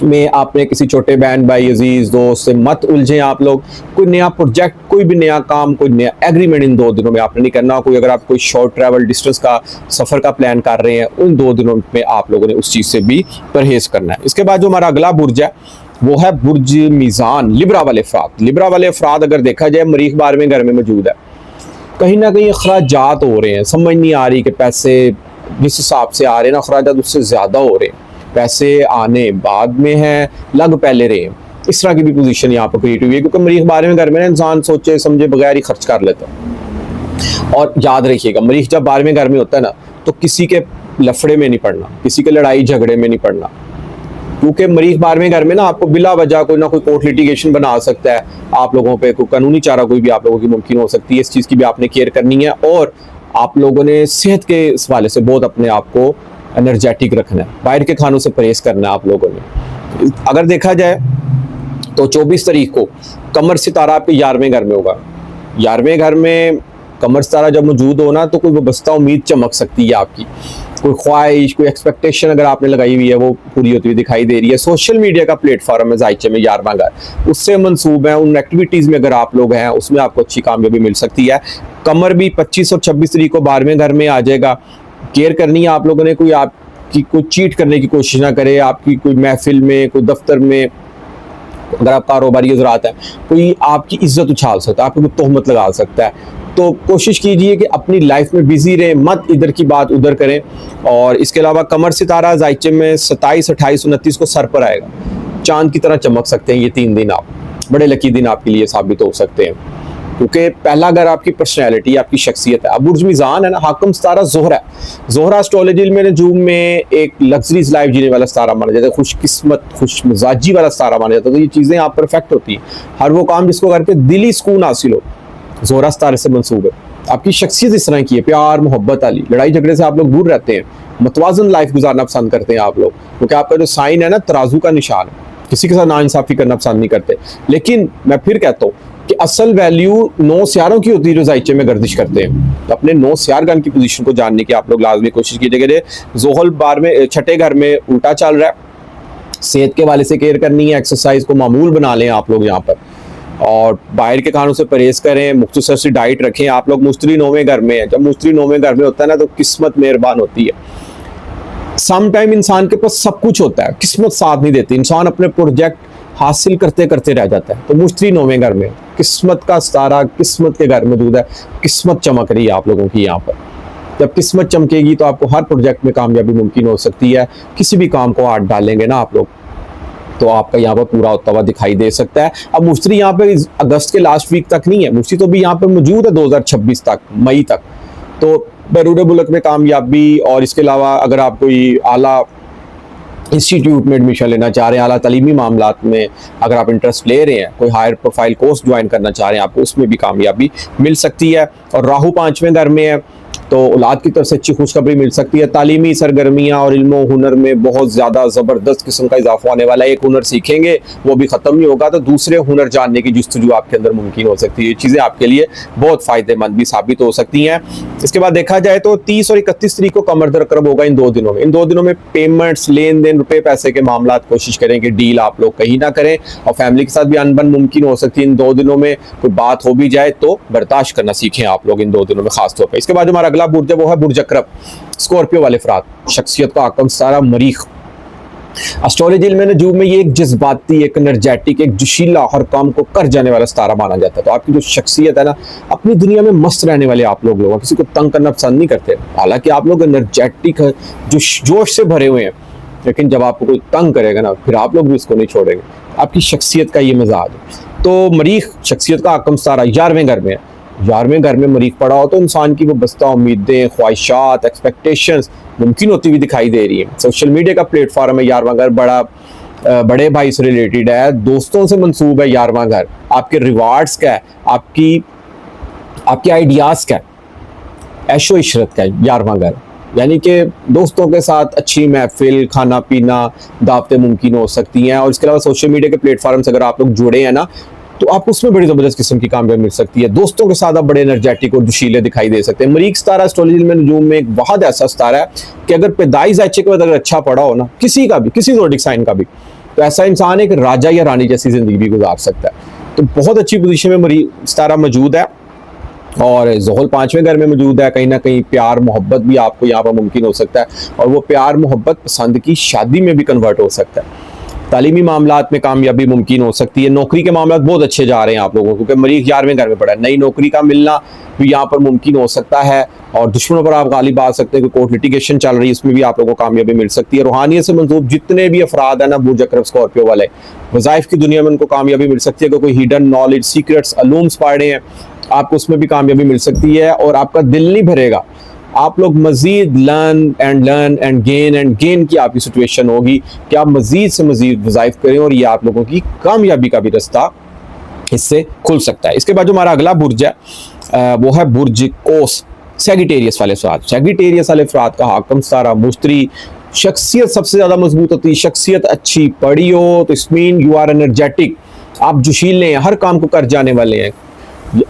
Speaker 1: में आपने किसी छोटे बहन भाई, अजीज दोस्त से मत उलझें आप लोग। कोई नया प्रोजेक्ट, कोई भी नया काम, कोई नया एग्रीमेंट इन 2 दिनों में आपने नहीं करना। कोई अगर आप कोई शॉर्ट ट्रैवल डिस्टेंस का सफर का प्लान कर रहे हैं, उन 2 दिनों में आप लोगों ने उस चीज से भी परहेज करना है। इसके बाद जो हमारा अगला बुर्ज है वो है बुर्ज मीजान, लिब्रा वाले अफराद। लिब्रा वाले अफराद अगर देखा जाए मरीख 12वें घर में मौजूद है। कहीं ना कहीं अखराजात हो रहे हैं, समझ नहीं आ रही कि पैसे जिस हिसाब से आ रहे हैं ना अखराजात उससे ज्यादा हो रहे हैं। पैसे आने बाद में हैं, लग पहले रहे हैं। इस तरह की भी पोजीशन यहाँ पर क्रिएट हुई है, क्योंकि मरीख 12वें घर में इंसान सोचे समझे बगैर ही खर्च कर लेता है। और याद रखिएगा, मरीख जब 12वें घर में होता है ना तो किसी के लफड़े में नहीं पड़ना, किसी के लड़ाई झगड़े में नहीं पड़ना। क्योंकि मरीख 12वें घर में ना आपको बिला वजह कोई ना कोई कोर्ट लिटिगेशन बना सकता है आप लोगों पे, कोई कानूनी चारा कोई भी आप लोगों की मुमकिन हो सकती है। इस चीज़ की भी आपने केयर करनी है। और आप लोगों ने सेहत के हवाले से बहुत अपने आप को एनर्जेटिक रखना है, बाहर के खानों से परहेज करना है आप लोगों ने। अगर देखा जाए तो 24 तारीख को कमर सितारा आपके 11वें घर में होगा। 11वें घर में कमर सितारा जब मौजूद होना तो कोई वाबस्ता उम्मीद चमक सकती है आपकी। कोई ख्वाहिश, कोई एक्सपेक्टेशन अगर आपने लगाई हुई है वो पूरी होती हुई दिखाई दे रही है। सोशल मीडिया का प्लेटफॉर्म है जायचे में 11वां घर, उससे मंसूब है। उन एक्टिविटीज़ में अगर आप लोग हैं उसमें आपको अच्छी कामयाबी मिल सकती है। कमर भी 25 और 26 तारीख को 12वें घर में आ जाएगा। केयर करनी है आप लोगों ने, कोई आपकी कोई चीट करने की कोशिश ना करे। आपकी कोई महफिल में, कोई दफ्तर में अगर आप कारोबारी हजरात हैं, कोई आपकी इज्जत उछाल सकता है, आपको कोई तोहमत लगा सकता है, तो कोशिश कीजिए कि अपनी लाइफ में बिजी रहें, मत इधर की बात उधर करें। और इसके अलावा कमर सितारा जायचे में 27, 28, 29 को सर पर आएगा, चांद की तरह चमक सकते हैं ये 3 दिन, आप बड़े लकी दिन आपके लिए साबित हो सकते हैं, क्योंकि पहला घर आपकी पर्सनैलिटी, आपकी शख्सियत है। अब बुर्ज मीज़ान है ना, हाकम सितारा ज़ोहरा है। ज़ोहरा एस्ट्रोलॉजी में नजूम में एक लग्जरीज लाइफ जीने वाला सितारा माना जाता है, खुशकिस्मत खुश मिजाजी वाला सितारा माना जाता है। तो ये चीज़ें आप परफेक्ट होती हैं, हर वो काम जिसको करके दिली सुकून हासिल हो, ज़ोहरा सितारे से मंसूब है। आपकी शख्सियत इस तरह की है, प्यार मोहब्बत वाली, लड़ाई झगड़े से आप लोग दूर रहते हैं, मतवाजन लाइफ गुजारना पसंद करते हैं आप लोग, क्योंकि आपका जो साइन है ना तराजू का निशान है, किसी के साथ नाइंसाफी करना पसंद नहीं करते। लेकिन मैं फिर कहता हूँ कि असल वैल्यू 9 सियारों की होती है जो जायचे में गर्दिश करते हैं। तो अपने 9 सियारगन की पोजीशन को जानने की आप लोग लाजमी कोशिश कीजिएगा। ज़ोहल बार में छठे घर में उल्टा चल रहा है, सेहत के वाले से केयर करनी है, एक्सरसाइज को मामूल बना लें आप लोग यहाँ पर, और बाहर के खानों से परहेज करें, मुख्तसर सी डाइट रखें। आप लोग मुश्तरी 9वें घर में है, जब मुश्तरी 9वें घर में होता है ना तो किस्मत मेहरबान होती है। सम टाइम इंसान के पास सब कुछ होता है, किस्मत साथ नहीं देती, इंसान अपने प्रोजेक्ट हासिल करते करते रह जाता है। तो मुश्तरी 9वें घर में, किस्मत का सितारा किस्मत के घर मौजूद है, किस्मत चमक रही है आप लोगों की यहाँ पर। जब किस्मत चमकेगी तो आपको हर प्रोजेक्ट में कामयाबी मुमकिन हो सकती है। किसी भी काम को हाथ डालेंगे ना आप लोग तो आपका यहाँ पर पूरा होता हुआ दिखाई दे सकता है। अब मुश्तरी यहाँ पे अगस्त के लास्ट वीक तक नहीं है, मुश्तरी तो भी यहाँ पे मौजूद है 2026 तक, मई तक। तो बैरून मुल्क में कामयाबी, और इसके अलावा अगर आप कोई आला इंस्टीट्यूट में एडमिशन लेना चाह रहे हैं, आला तालीमी मामलात में अगर आप इंटरेस्ट ले रहे हैं, कोई हायर प्रोफाइल कोर्स ज्वाइन करना चाह रहे हैं, आपको उसमें भी कामयाबी मिल सकती है। और राहु 5वें घर में है तो औलाद की तरफ से अच्छी खुशखबरी मिल सकती है। तालीमी सरगर्मियाँ और इल्म हुनर में बहुत ज़्यादा ज़बरदस्त किस्म का इजाफा होने वाला है। एक हुनर सीखेंगे वो भी ख़त्म नहीं होगा, तो दूसरे हुनर जानने की जस्तजू आपके अंदर मुमकिन हो सकती है। ये चीज़ें आपके लिए बहुत फ़ायदेमंद भी साबित हो सकती हैं। इसके बाद देखा जाए तो 30 और 31 तारीख को कमर दर करब होगा इन 2 दिनों में। इन 2 दिनों में पेमेंट्स, लेन देन, रुपये पैसे के मामला कोशिश करें कि डील आप लोग कहीं ना करें, और फैमिली के साथ भी अनबन मुमकिन हो सकती है। इन 2 दिनों में कोई बात हो भी जाए तो बर्दाश्त करना सीखें आप लोग इन 2 दिनों में खास तौर पर। इसके बाद हमारा अगला बुर्ज है वो है बुर्ज अकरब, स्कॉर्पियो वाले अफराद, शख्सियत का आकम सारा मरीख। एस्ट्रोलॉजी में नजूम में ये एक जज्बाती, एक एनर्जेटिक, एक जोशीला, हर काम को कर जाने वाला सितारा माना जाता है। तो आपकी जो शख्सियत है ना, अपनी दुनिया में मस्त रहने वाले आप लोग किसी को तंग करना पसंद नहीं करते। हालांकि आप लोग एनर्जेटिक है, जोश से भरे हुए हैं, लेकिन जब आपको कोई तंग करेगा ना फिर आप लोग भी उसको नहीं छोड़ेंगे। आपकी शख्सियत का ये मिजाज है। तो मरीख शख्सियत का आकम सारा 11वें घर में है। 11वें घर में मरीख पड़ा हो तो इंसान की वो बस्ता उम्मीदें, ख्वाहिशात, एक्सपेक्टेशंस मुमकिन होती हुई दिखाई दे रही है। सोशल मीडिया का प्लेटफॉर्म है 11वां घर, बड़े भाई से रिलेटेड है, दोस्तों से मंसूब है 11वां घर, आपके रिवार्ड्स का है, आपके आइडियाज़ का है, ऐशो इशरत का है 11वां घर। यानी कि दोस्तों के साथ अच्छी महफिल, खाना पीना, दावतें मुमकिन हो सकती हैं। और इसके अलावा सोशल मीडिया के प्लेटफॉर्म से अगर आप लोग जुड़े हैं ना तो आपको उसमें बड़ी ज़बरदस्त किस्म की कामयाबी मिल सकती है। दोस्तों के साथ आप बड़े एनर्जेटिक और जोशीले दिखाई दे सकते हैं। मरीख सितारा एस्ट्रोलॉजी में नजूम में एक बहुत ऐसा सितारा है कि अगर पैदाइश जायचे के बाद अगर अच्छा पड़ा हो ना, किसी का भी, किसी ज़ोडिक साइन का भी, तो ऐसा इंसान एक राजा या रानी जैसी ज़िंदगी भी गुजार सकता है। तो बहुत अच्छी पोजीशन में मरीख सितारा मौजूद है, और ज़ोहल 5वें घर में मौजूद है। कहीं ना कहीं प्यार मोहब्बत भी आपको यहाँ पर मुमकिन हो सकता है, और वो प्यार मोहब्बत पसंद की शादी में भी कन्वर्ट हो सकता है। तालीमी मामलात में कामयाबी मुमकिन हो सकती है। नौकरी के मामला बहुत अच्छे जा रहे हैं आप लोगों को, क्योंकि मरीख 11वें घर में पड़ा है। नई नौकरी का मिलना भी यहाँ पर मुमकिन हो सकता है, और दुश्मनों पर आप गालिब आ सकते हैं कि कोर्ट लिटिगेशन चल रही है, इसमें भी आप लोगों को कामयाबी मिल सकती है। रूहानियत से मंसूब जितने भी अफराद है ना बुर्ज अकरब स्कॉर्पियो वाले, वज़ाइफ की दुनिया में उनको कामयाबी मिल सकती है। कोई हिडन नॉलेज, सीक्रेट्स, अलूम्स पढ़े हैं, आपको उसमें भी कामयाबी मिल सकती है। और आपका दिल नहीं भरेगा, आप लोग मजीद लर्न एंड गेन की आपकी सिचुएशन होगी कि आप मजीद से मजीद वज़ाइफ करें, और ये आप लोगों की कामयाबी का भी रास्ता इससे खुल सकता है। इसके बाद जो हमारा अगला बुर्ज है वो है बुर्ज कोस, सैगिटेरियस वाले अफराद। सैगिटेरियस वाले अफराद का हाकम सारा मुश्तरी, शख्सियत सबसे ज़्यादा मजबूत होती है। शख्सियत अच्छी पढ़ी हो तो it's mean you are energetic, आप जोशीले हैं, हर काम को कर जाने वाले हैं,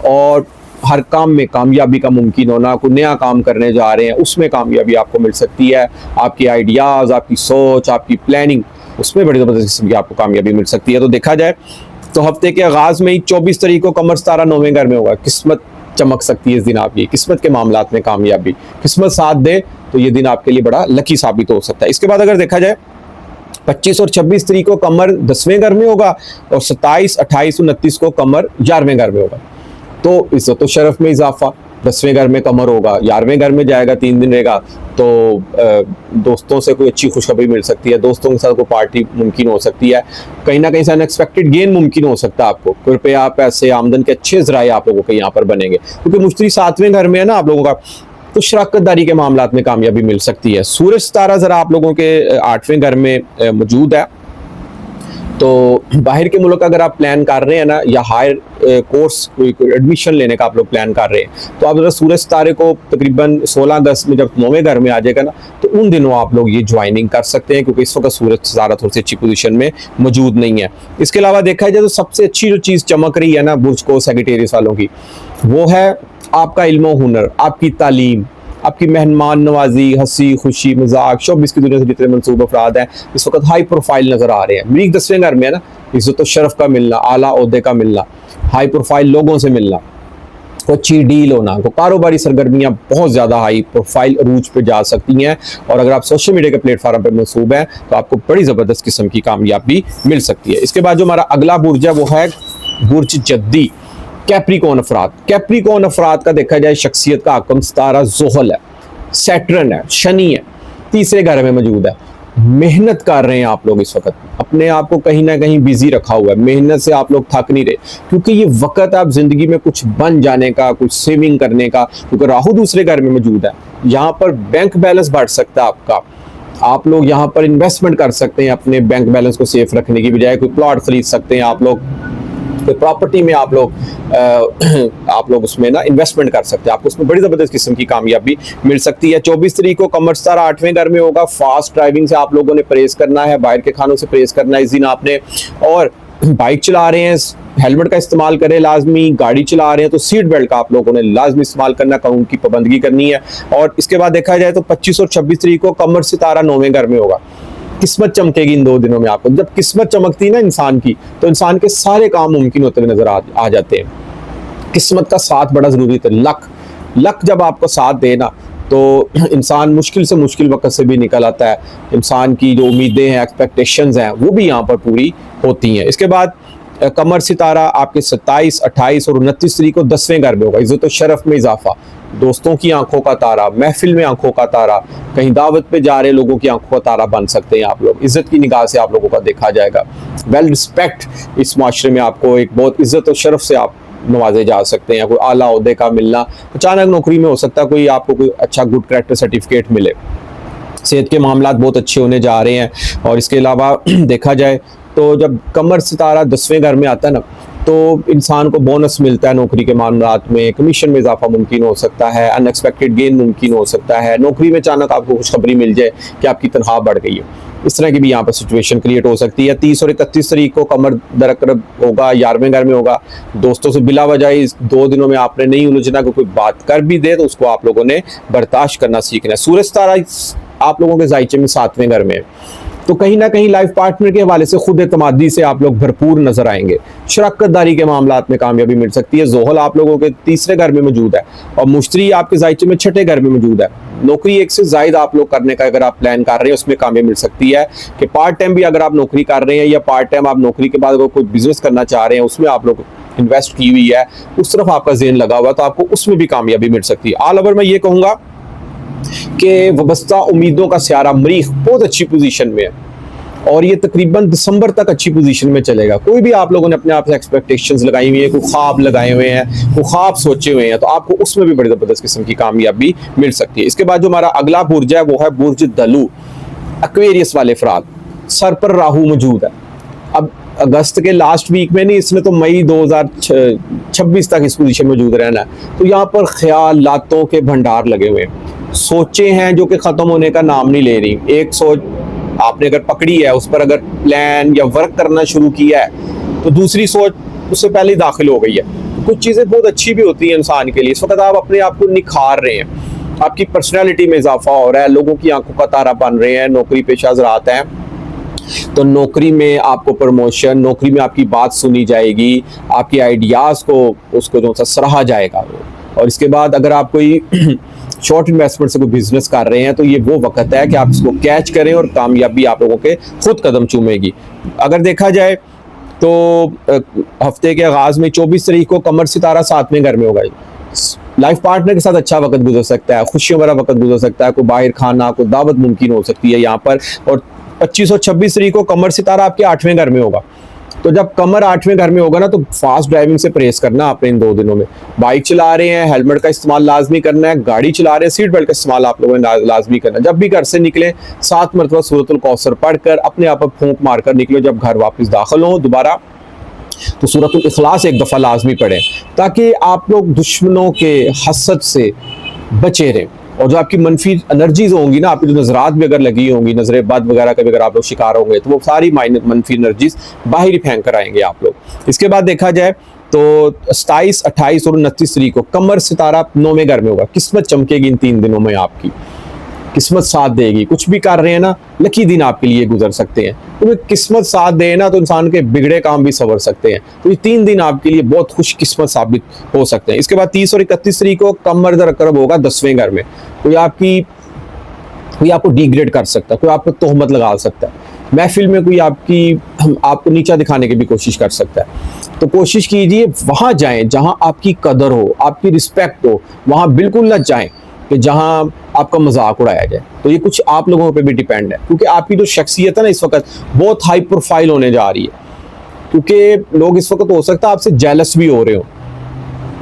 Speaker 1: और हर काम में कामयाबी का मुमकिन होना। कोई नया काम करने जा रहे हैं उसमें कामयाबी आपको मिल सकती है। आपके आइडियाज़, आपकी सोच, आपकी प्लानिंग, उसमें बड़ी ज़बरदस्त किस्म की आपको कामयाबी मिल सकती है। तो देखा जाए तो हफ्ते के आगाज़ में ही 24 तारीख को कमर सितारा 9वें घर में होगा। किस्मत चमक सकती है इस दिन आपकी, किस्मत के मामलात में कामयाबी, किस्मत साथ दे तो ये दिन आपके लिए बड़ा लकी साबित हो सकता है। इसके बाद अगर देखा जाए 25 और 26 तारीख को कमर 10वें घर में होगा और 27, 28, 29 को कमर 11वें घर में होगा। तो इज्जत शरफ में इजाफा, 10वें घर में कमर होगा, 11वें घर में जाएगा, 3 दिन रहेगा, तो दोस्तों से कोई अच्छी खुशखबरी मिल सकती है, दोस्तों के साथ कोई पार्टी मुमकिन हो सकती है, कहीं ना कहीं से अनएक्सपेक्टेड गेन मुमकिन हो सकता है आपको, रुपया पैसे आमदन के अच्छे जराए आप लोगों के यहाँ पर बनेंगे, क्योंकि मुश्तरी 7वें घर में है ना आप लोगों का, तो शराकतदारी के मामलात में कामयाबी मिल सकती है। सूरज सितारा जरा आप लोगों के 8वें घर में मौजूद है, तो बाहर के मुल्क अगर आप प्लान कर रहे हैं ना, या हायर कोर्स कोई एडमिशन लेने का आप लोग प्लान कर रहे हैं, तो आप जरा सूरज सितारे को तकरीबन 16 अगस्त में जब 9वें घर में आ जाएगा ना, तो उन दिनों आप लोग ये ज्वाइनिंग कर सकते हैं, क्योंकि इस वक्त सूरज सितारा थोड़ी सी अच्छी पोजीशन में मौजूद नहीं है। इसके अलावा देखा जाए तो सबसे अच्छी जो चीज़ चमक रही है ना बुर्ज को सेक्रेटेरिएट वालों की, वो है आपका इल्म हुनर, आपकी तालीम, आपकी मेहमान नवाजी, हंसी खुशी मजाक, शोबिस की दुनिया से जितने मनसूब अफराद हैं इस वक्त हाई प्रोफाइल नजर आ रहे हैं। मेरी 10वें घर में है ना, इज्जत शरफ का मिलना, आला ओहदे का मिलना, हाई प्रोफाइल लोगों से मिलना, को अच्छी डील होना, को कारोबारी सरगर्मियां बहुत ज़्यादा हाई प्रोफाइल अरूज पे जा सकती हैं, और अगर आप सोशल मीडिया के प्लेटफॉर्म पर मनसूब हैं तो आपको बड़ी ज़बरदस्त किस्म की कामयाबी मिल सकती है। इसके बाद जो हमारा अगला बुर्ज है वो है बुर्ज जद्दी, कैप्रिकॉर्न अफराद। कैप्रिकॉर्न अफराद का देखा जाए शख्सियत का आकम सितारा ज़ोहल है, सैटर्न है, शनि है, 3रे घर में मौजूद है। मेहनत कर रहे हैं आप लोग इस वक्त, अपने आप को कहीं ना कहीं बिजी रखा हुआ है, मेहनत से आप लोग थक नहीं रहे, क्योंकि ये वक्त आप जिंदगी में कुछ बन जाने का, कुछ सेविंग करने का, क्योंकि राहु 2रे घर में मौजूद है। यहाँ पर बैंक बैलेंस बढ़ सकता है आपका, आप लोग यहाँ पर इन्वेस्टमेंट कर सकते हैं, अपने बैंक बैलेंस को सेफ रखने की बजाय कोई प्लॉट खरीद सकते हैं आप लोग, प्रॉपर्टी में आप लोग उसमें ना इन्वेस्टमेंट कर सकते हैं, आपको उसमें बड़ी ज़बरदस्त किस्म की कामयाबी मिल सकती है। 24 तारीख को कमर सितारा 8वें घर में होगा। फास्ट ड्राइविंग से आप लोगों ने परहेज करना है, बाहर के खानों से परहेज करना है इस दिन आपने, और बाइक चला रहे हैं हेलमेट का इस्तेमाल करें लाजमी, गाड़ी चला रहे हैं तो सीट बेल्ट का आप लोगों ने लाजमी इस्तेमाल करना, कानून की पाबंदगी करनी है। और इसके बाद देखा जाए तो 25 और 26 तारीख को कमर सितारा 9वें घर में होगा। किस्मत चमकेगी इन 2 दिनों में आपको। जब किस्मत चमकती है ना इंसान की, तो इंसान के सारे काम मुमकिन होते हुए नजर आ जाते हैं। किस्मत का साथ बड़ा जरूरी होता है। लक जब आपको साथ दे ना, तो इंसान मुश्किल से मुश्किल वक्त से भी निकल आता है, इंसान की जो उम्मीदें हैं, एक्सपेक्टेशंस हैं, वो भी यहाँ पर पूरी होती हैं। इसके बाद कमर सितारा आपके 27, 28 और 29 तारीख को 10वें घर में होगा। इज्जत शरफ में इजाफा, दोस्तों की आंखों का तारा, महफिल में आंखों का तारा, कहीं दावत पे जा रहे लोगों की आंखों का तारा बन सकते हैं आप लोग। इज्जत की निगाह से आप लोगों का देखा जाएगा, वेल रिस्पेक्ट, इस माशरे में आपको एक बहुत इज्जत और शरफ से आप नवाजे जा सकते हैं। कोई आला ओहदे का मिलना, अचानक नौकरी में हो सकता है कोई आपको कोई अच्छा गुड कैरेक्टर सर्टिफिकेट मिले। सेहत के मामलात बहुत अच्छे होने जा रहे हैं। और इसके अलावा देखा जाए तो जब कमर सितारा 10वें घर में आता है ना, तो इंसान को बोनस मिलता है नौकरी के मामलात में, कमीशन में इजाफा मुमकिन हो सकता है, अनएक्सपेक्टेड गेन मुमकिन हो सकता है, नौकरी में अचानक आपको खुशखबरी मिल जाए कि आपकी तनख्वाह बढ़ गई है। इस तरह की भी यहाँ पर सिचुएशन क्रिएट हो सकती है। 30 और 31 तारीख को कमर दरकरब होगा, 11वें घर में होगा। दोस्तों से बिला वजह इस 2 दिनों में आपने नहीं उलझना, कोई बात कर भी दे तो उसको आप लोगों ने बर्दाश्त करना सीखना है। सूरज सितारा आप लोगों के जायचे में 7वें घर में, तो कहीं ना कहीं लाइफ पार्टनर के हवाले से खुद एतमादी से आप लोग भरपूर नजर आएंगे। शराकतदारी के मामलात में कामयाबी मिल सकती है। जोहल आप लोगों के 3रे घर में मौजूद है और मुश्तरी आपके जायचे में 6ठे घर में मौजूद है। नौकरी एक से ज्यादा आप लोग करने का अगर आप प्लान कर रहे हैं, उसमें कामयाबी मिल सकती है कि पार्ट टाइम भी अगर आप नौकरी कर रहे हैं, या पार्ट टाइम आप नौकरी के बाद अगर कोई बिजनेस करना चाह रहे हैं, उसमें आप लोग इन्वेस्ट की हुई है, उस तरफ आपका ज़हन लगा हुआ, तो आपको उसमें भी कामयाबी मिल सकती है। ऑल ओवर मैं ये कहूँगा कि वबस्ता उम्मीदों का सियारा मरीख बहुत अच्छी पोजीशन में है, और ये तकरीबन दिसंबर तक अच्छी पोजीशन में चलेगा। कोई भी आप लोगों ने अपने आप से एक्सपेक्टेशंस लगाई हुई है, कोई ख्वाब लगाए हुए हैं, कोई ख्वाब सोचे हुए हैं, तो आपको उसमें भी बड़ी ज़बरदस्त किस्म की कामयाबी मिल सकती है। इसके बाद जो हमारा अगला बुर्ज है वो है बुर्ज दलू, एक्वेरियस वाले अफराद। सर पर राहु मौजूद है। अब अगस्त के लास्ट वीक में नहीं, इसने तो मई 2026 तक इस पोजीशन में मौजूद रहना है। तो यहाँ पर ख्यालातों के भंडार लगे हुए हैं, सोचे हैं जो कि ख़त्म होने का नाम नहीं ले रही। एक सोच आपने अगर पकड़ी है, उस पर अगर प्लान या वर्क करना शुरू किया है, तो दूसरी सोच उससे पहले ही दाखिल हो गई है। कुछ चीज़ें बहुत अच्छी भी होती हैं इंसान के लिए। इस वक्त आप अपने आप को निखार रहे हैं, आपकी पर्सनैलिटी में इजाफा हो रहा है, लोगों की आंखों का तारा बन रहे हैं, नौकरी पेशा हज़रात हैं, तो नौकरी में आपको प्रमोशन, नौकरी में आपकी बात सुनी जाएगी, आपके आइडियाज़ को उसको जो सा सराहा जाएगा। और इसके बाद अगर आप कोई शॉर्ट इन्वेस्टमेंट से कोई बिजनेस कर रहे हैं तो ये वो वक्त है कि आप इसको कैच करें और कामयाबी आप लोगों के खुद कदम चूमेगी। अगर देखा जाए तो हफ्ते के आगाज में 24 तारीख को कमर सितारा 7वें घर में होगा। लाइफ पार्टनर के साथ अच्छा वक्त गुजर सकता है, खुशियों भरा वक्त गुजर सकता है, कोई बाहर खाना, कोई दावत मुमकिन हो सकती है यहाँ पर। और 25 और 26 तारीख को कमर सितारा आपके 8वें घर में होगा। तो जब कमर 8वें घर में होगा ना, तो फास्ट ड्राइविंग से परहेज करना आपने इन 2 दिनों में। बाइक चला रहे हैं, हेलमेट का इस्तेमाल लाजमी करना है, गाड़ी चला रहे हैं, सीट बेल्ट का इस्तेमाल आप लोगों ने लाजमी करना है। जब भी घर से निकले 7 मरतबा सूरतुल कौसर पढ़कर अपने आप पर फूंक मारकर निकलो। जब घर वापस दाखिल हो दोबारा तो सूरतुल इखलास एक दफ़ा लाजमी पढ़ें, ताकि आप लोग दुश्मनों के हसद से बचे रहें। और जो आपकी मनफी एनर्जीज होंगी ना, आपकी जो नजरात भी अगर लगी होंगी, नजर बद वगैरह का भी अगर आप लोग शिकार होंगे, तो वो सारी मनफी एनर्जीज बाहर ही फेंक कर आएंगे आप लोग। इसके बाद देखा जाए तो 27, 28 और 29 तारीख को कमर सितारा 9वें घर में होगा। किस्मत चमकेगी इन 3 दिनों में, आपकी किस्मत साथ देगी। कुछ भी कर रहे हैं ना, लकी दिन आपके लिए गुजर सकते हैं, क्योंकि किस्मत साथ दे ना तो इंसान के बिगड़े काम भी संवर सकते हैं। तो ये 3 दिन आपके लिए बहुत खुश किस्मत साबित हो सकते हैं। इसके बाद 30 और 31 तारीख को कमर दरकरब होगा 10वें घर में। कोई आपको डिग्रेड कर सकता है, कोई आपको तोहमत लगा सकता है, महफिल में कोई आपको नीचा दिखाने की भी कोशिश कर सकता है। तो कोशिश कीजिए वहां जाएं जहां आपकी कदर हो, आपकी रिस्पेक्ट हो। वहां बिल्कुल ना जाएं कि जहां आपका मजाक उड़ाया जाए। तो ये कुछ आप लोगों पे भी डिपेंड है, क्योंकि आपकी जो शख्सियत है ना इस वक्त बहुत हाई प्रोफाइल होने जा रही है। क्योंकि लोग इस वक्त हो सकता है आपसे जेलस भी हो रहे हो,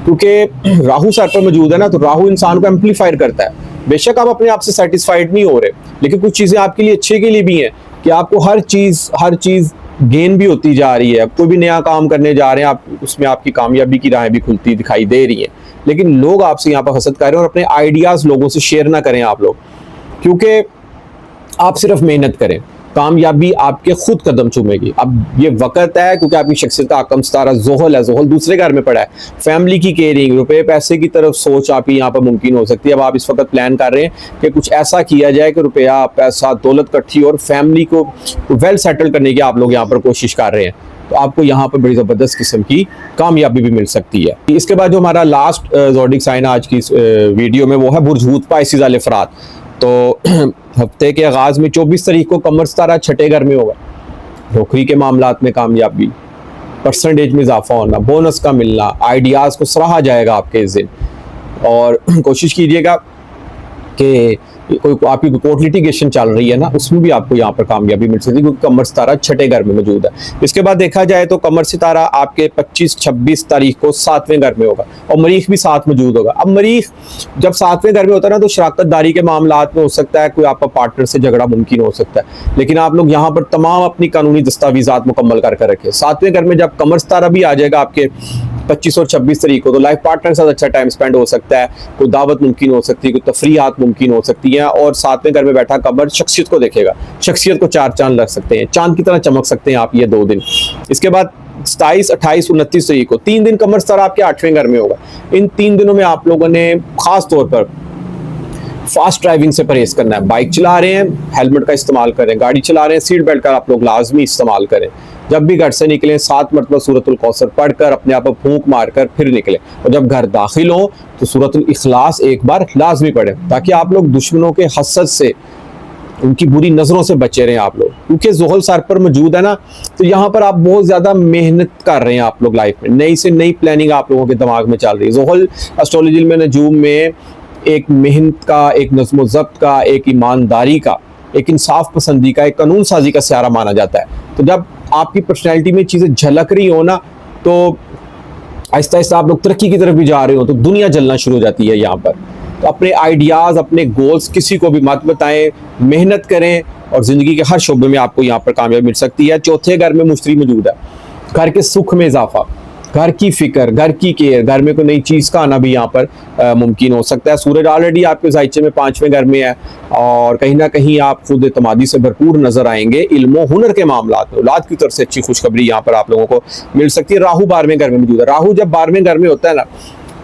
Speaker 1: क्योंकि राहु सर पर मौजूद है ना, तो राहु इंसान को एम्पलीफायर करता है। बेशक आप अपने आप से सेटिस्फाइड नहीं हो रहे, लेकिन कुछ चीजें आपके लिए अच्छे के लिए भी हैं कि आपको हर चीज गेन भी होती जा रही है। कोई भी नया काम करने जा रहे हैं आप, उसमें आपकी कामयाबी की राहें भी खुलती दिखाई दे रही हैं। लेकिन लोग आपसे यहाँ पर हसद कर रहे हैं और अपने आइडियाज लोगों से शेयर ना करें आप लोग, क्योंकि आप सिर्फ मेहनत करें, कामयाबी आपके खुद कदम चूमेगी। अब ये वक्त है क्योंकि आपकी शख्सियत का आकम सितारा ज़ोहल है, ज़ोहल दूसरे घर में पड़ा है। फैमिली की केयरिंग, रुपए पैसे की तरफ सोच आपकी यहाँ पर मुमकिन हो सकती है। अब आप इस वक्त प्लान कर रहे हैं कि कुछ ऐसा किया जाए कि रुपया पैसा दौलत इकट्ठी और फैमिली को वेल सेटल करने की आप लोग यहाँ पर कोशिश कर रहे हैं, तो आपको यहाँ पर बड़ी ज़बरदस्त किस्म की कामयाबी भी मिल सकती है। इसके बाद जो हमारा लास्ट ज़ोडिक साइन आज की वीडियो में वो है बुर्ज हूत पाइसिस अल अफराद। तो हफ्ते के आगाज में 24 तारीख को कमर सितारा 6ठे घर में होगा। नौकरी के मामलात में कामयाबी, परसेंटेज में इजाफा होना, बोनस का मिलना, आइडियाज़ को सराहा जाएगा आपके इस दिन। और कोशिश कीजिएगा कि कोई आपकी कोर्ट लिटिगेशन चल रही है ना, उसमें भी आपको यहाँ पर कामयाबी मिल सकती है, क्योंकि कमर सितारा 6ठे घर में मौजूद है। इसके बाद देखा जाए तो कमर सितारा आपके 25-26 तारीख को 7वें घर में होगा और मरीख भी साथ मौजूद होगा। अब मरीख जब 7वें घर में होता है ना, तो शराकतदारी के मामलात में हो सकता है कोई आपका पार्टनर से झगड़ा मुमकिन हो सकता है, लेकिन आप लोग यहाँ पर तमाम अपनी कानूनी दस्तावेजात मुकम्मल करके रखें। 7वें घर में जब कमर सितारा भी आ जाएगा आपके 25 और 26 तारीख को, तो लाइफ पार्टनर के साथ अच्छा टाइम स्पेंड हो सकता है, कोई दावत मुमकिन हो सकती है, कोई तफरीहात मुमकिन हो सकती है। और 7वें घर में बैठा कमर शख्सियत को देखेगा, शख्सियत को 4 चांद लग सकते हैं, चांद की तरह चमक सकते हैं आप ये 2 दिन। इसके बाद 27, 28, 29 तारीख को 3 दिन कमर सितारा आपके 8वें घर में होगा। इन 3 दिनों में आप लोगों ने खास तौर पर फास्ट ड्राइविंग से परहेज करना है। बाइक चला रहे हैं, हेलमेट का इस्तेमाल करें, गाड़ी चला रहे हैं, सीट बेल्ट का आप लोग लाजमी इस्तेमाल करें। जब भी घर से निकलें 7 मरतबा सूरतुल कौसर पढ़कर अपने आप को फूंक मारकर फिर निकलें। और जब घर दाखिल हो तो सूरतुल इखलास एक बार लाजमी पढ़ें, ताकि आप लोग दुश्मनों के हसद से, उनकी बुरी नज़रों से बचे रहें आप लोग। क्योंकि ज़ोहल सर पर मौजूद है ना, तो यहाँ पर आप बहुत ज़्यादा मेहनत कर रहे हैं आप लोग लाइफ में, नई से नई प्लानिंग आप लोगों के दिमाग में चल रही है। ज़ोहल एस्ट्रोलॉजी में, नजूम में एक मेहनत का, एक नज़्म ज़ब्त का, एक ईमानदारी का, एक इंसाफ पसंदी का, एक कानून साजी का सहारा माना जाता है। तो जब आपकी पर्सनैलिटी में चीज़ें झलक रही हो ना, तो आहिस्ता आहिस्ता आप लोग तरक्की की तरफ भी जा रहे हो, तो दुनिया जलना शुरू हो जाती है यहाँ पर। तो अपने आइडियाज़, अपने गोल्स किसी को भी मत बताएं, मेहनत करें और ज़िंदगी के हर शोबे में आपको यहाँ पर कामयाबी मिल सकती है। 4थे घर में मुश्तरी मौजूद है, घर के सुख में इजाफा, घर की फिक्र, घर की केयर, घर में कोई नई चीज़ का आना भी यहाँ पर मुमकिन हो सकता है। सूरज ऑलरेडी आपके ज़ाइचे में 5वें घर में है और कहीं ना कहीं आप खुद एतमादी से भरपूर नजर आएंगे। इल्म हुनर के मामलात में औलाद की तरफ से अच्छी खुशखबरी यहाँ पर आप लोगों को मिल सकती है। राहु 12वें घर में मौजूद है। राहु जब 12वें घर में होता है ना,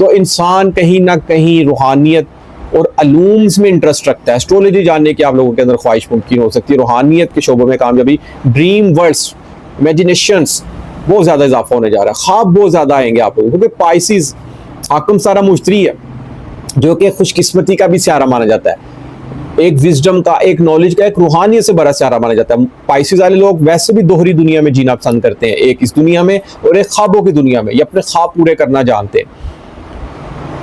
Speaker 1: तो इंसान कहीं ना कहीं रूहानियत और अलूम्स में इंटरेस्ट रखता है। एस्ट्रोलॉजी जानने की आप लोगों के अंदर ख्वाहिश मुमकिन हो सकती है। रूहानियत के शोबों में कामयाबी, ड्रीम वर्ल्ड्स, इमेजिनेशंस बहुत ज़्यादा इजाफा होने जा रहा है। ख्वाब बहुत ज़्यादा आएंगे आप लोगों को, क्योंकि पाइसिस आकम सारा मुश्तरी है। जो कि खुशकिस्मती का भी सियारा माना जाता है, एक विजडम का, एक नॉलेज का, एक रूहानियत से बड़ा सियारा माना जाता है। पाइसेस वाले लोग वैसे भी दोहरी दुनिया में जीना पसंद करते हैं, एक इस दुनिया में और एक ख्वाबों की दुनिया में। ये अपने ख्वाब पूरे करना जानते हैं।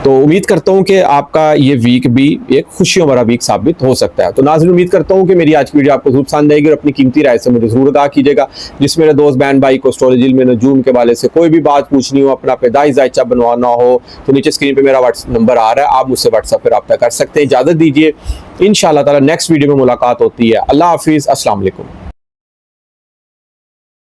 Speaker 1: तो उम्मीद करता हूँ कि आपका ये वीक भी एक खुशियों भरा वीक साबित हो सकता है। तो नाज़रीन, उम्मीद करता हूँ कि मेरी आज की वीडियो आपको जरूर पसंद आएगी और अपनी कीमती राय से मुझे जरूर आगाह कीजिएगा। जिस मेरे दोस्त बहन भाई को एस्ट्रोलॉजी में नजूम के वाले से कोई भी बात पूछनी हो, अपना पैदाइश जायचा बनवाना हो, तो नीचे स्क्रीन पे मेरा व्हाट्सएप नंबर आ रहा है, आप मुझसे व्हाट्सएप पर रब्ता कर सकते हैं। इजाज़त दीजिए, इंशाअल्लाह ताला नेक्स्ट वीडियो में मुलाकात होती है। अल्लाह हाफिज़, अस्सलाम वालेकुम।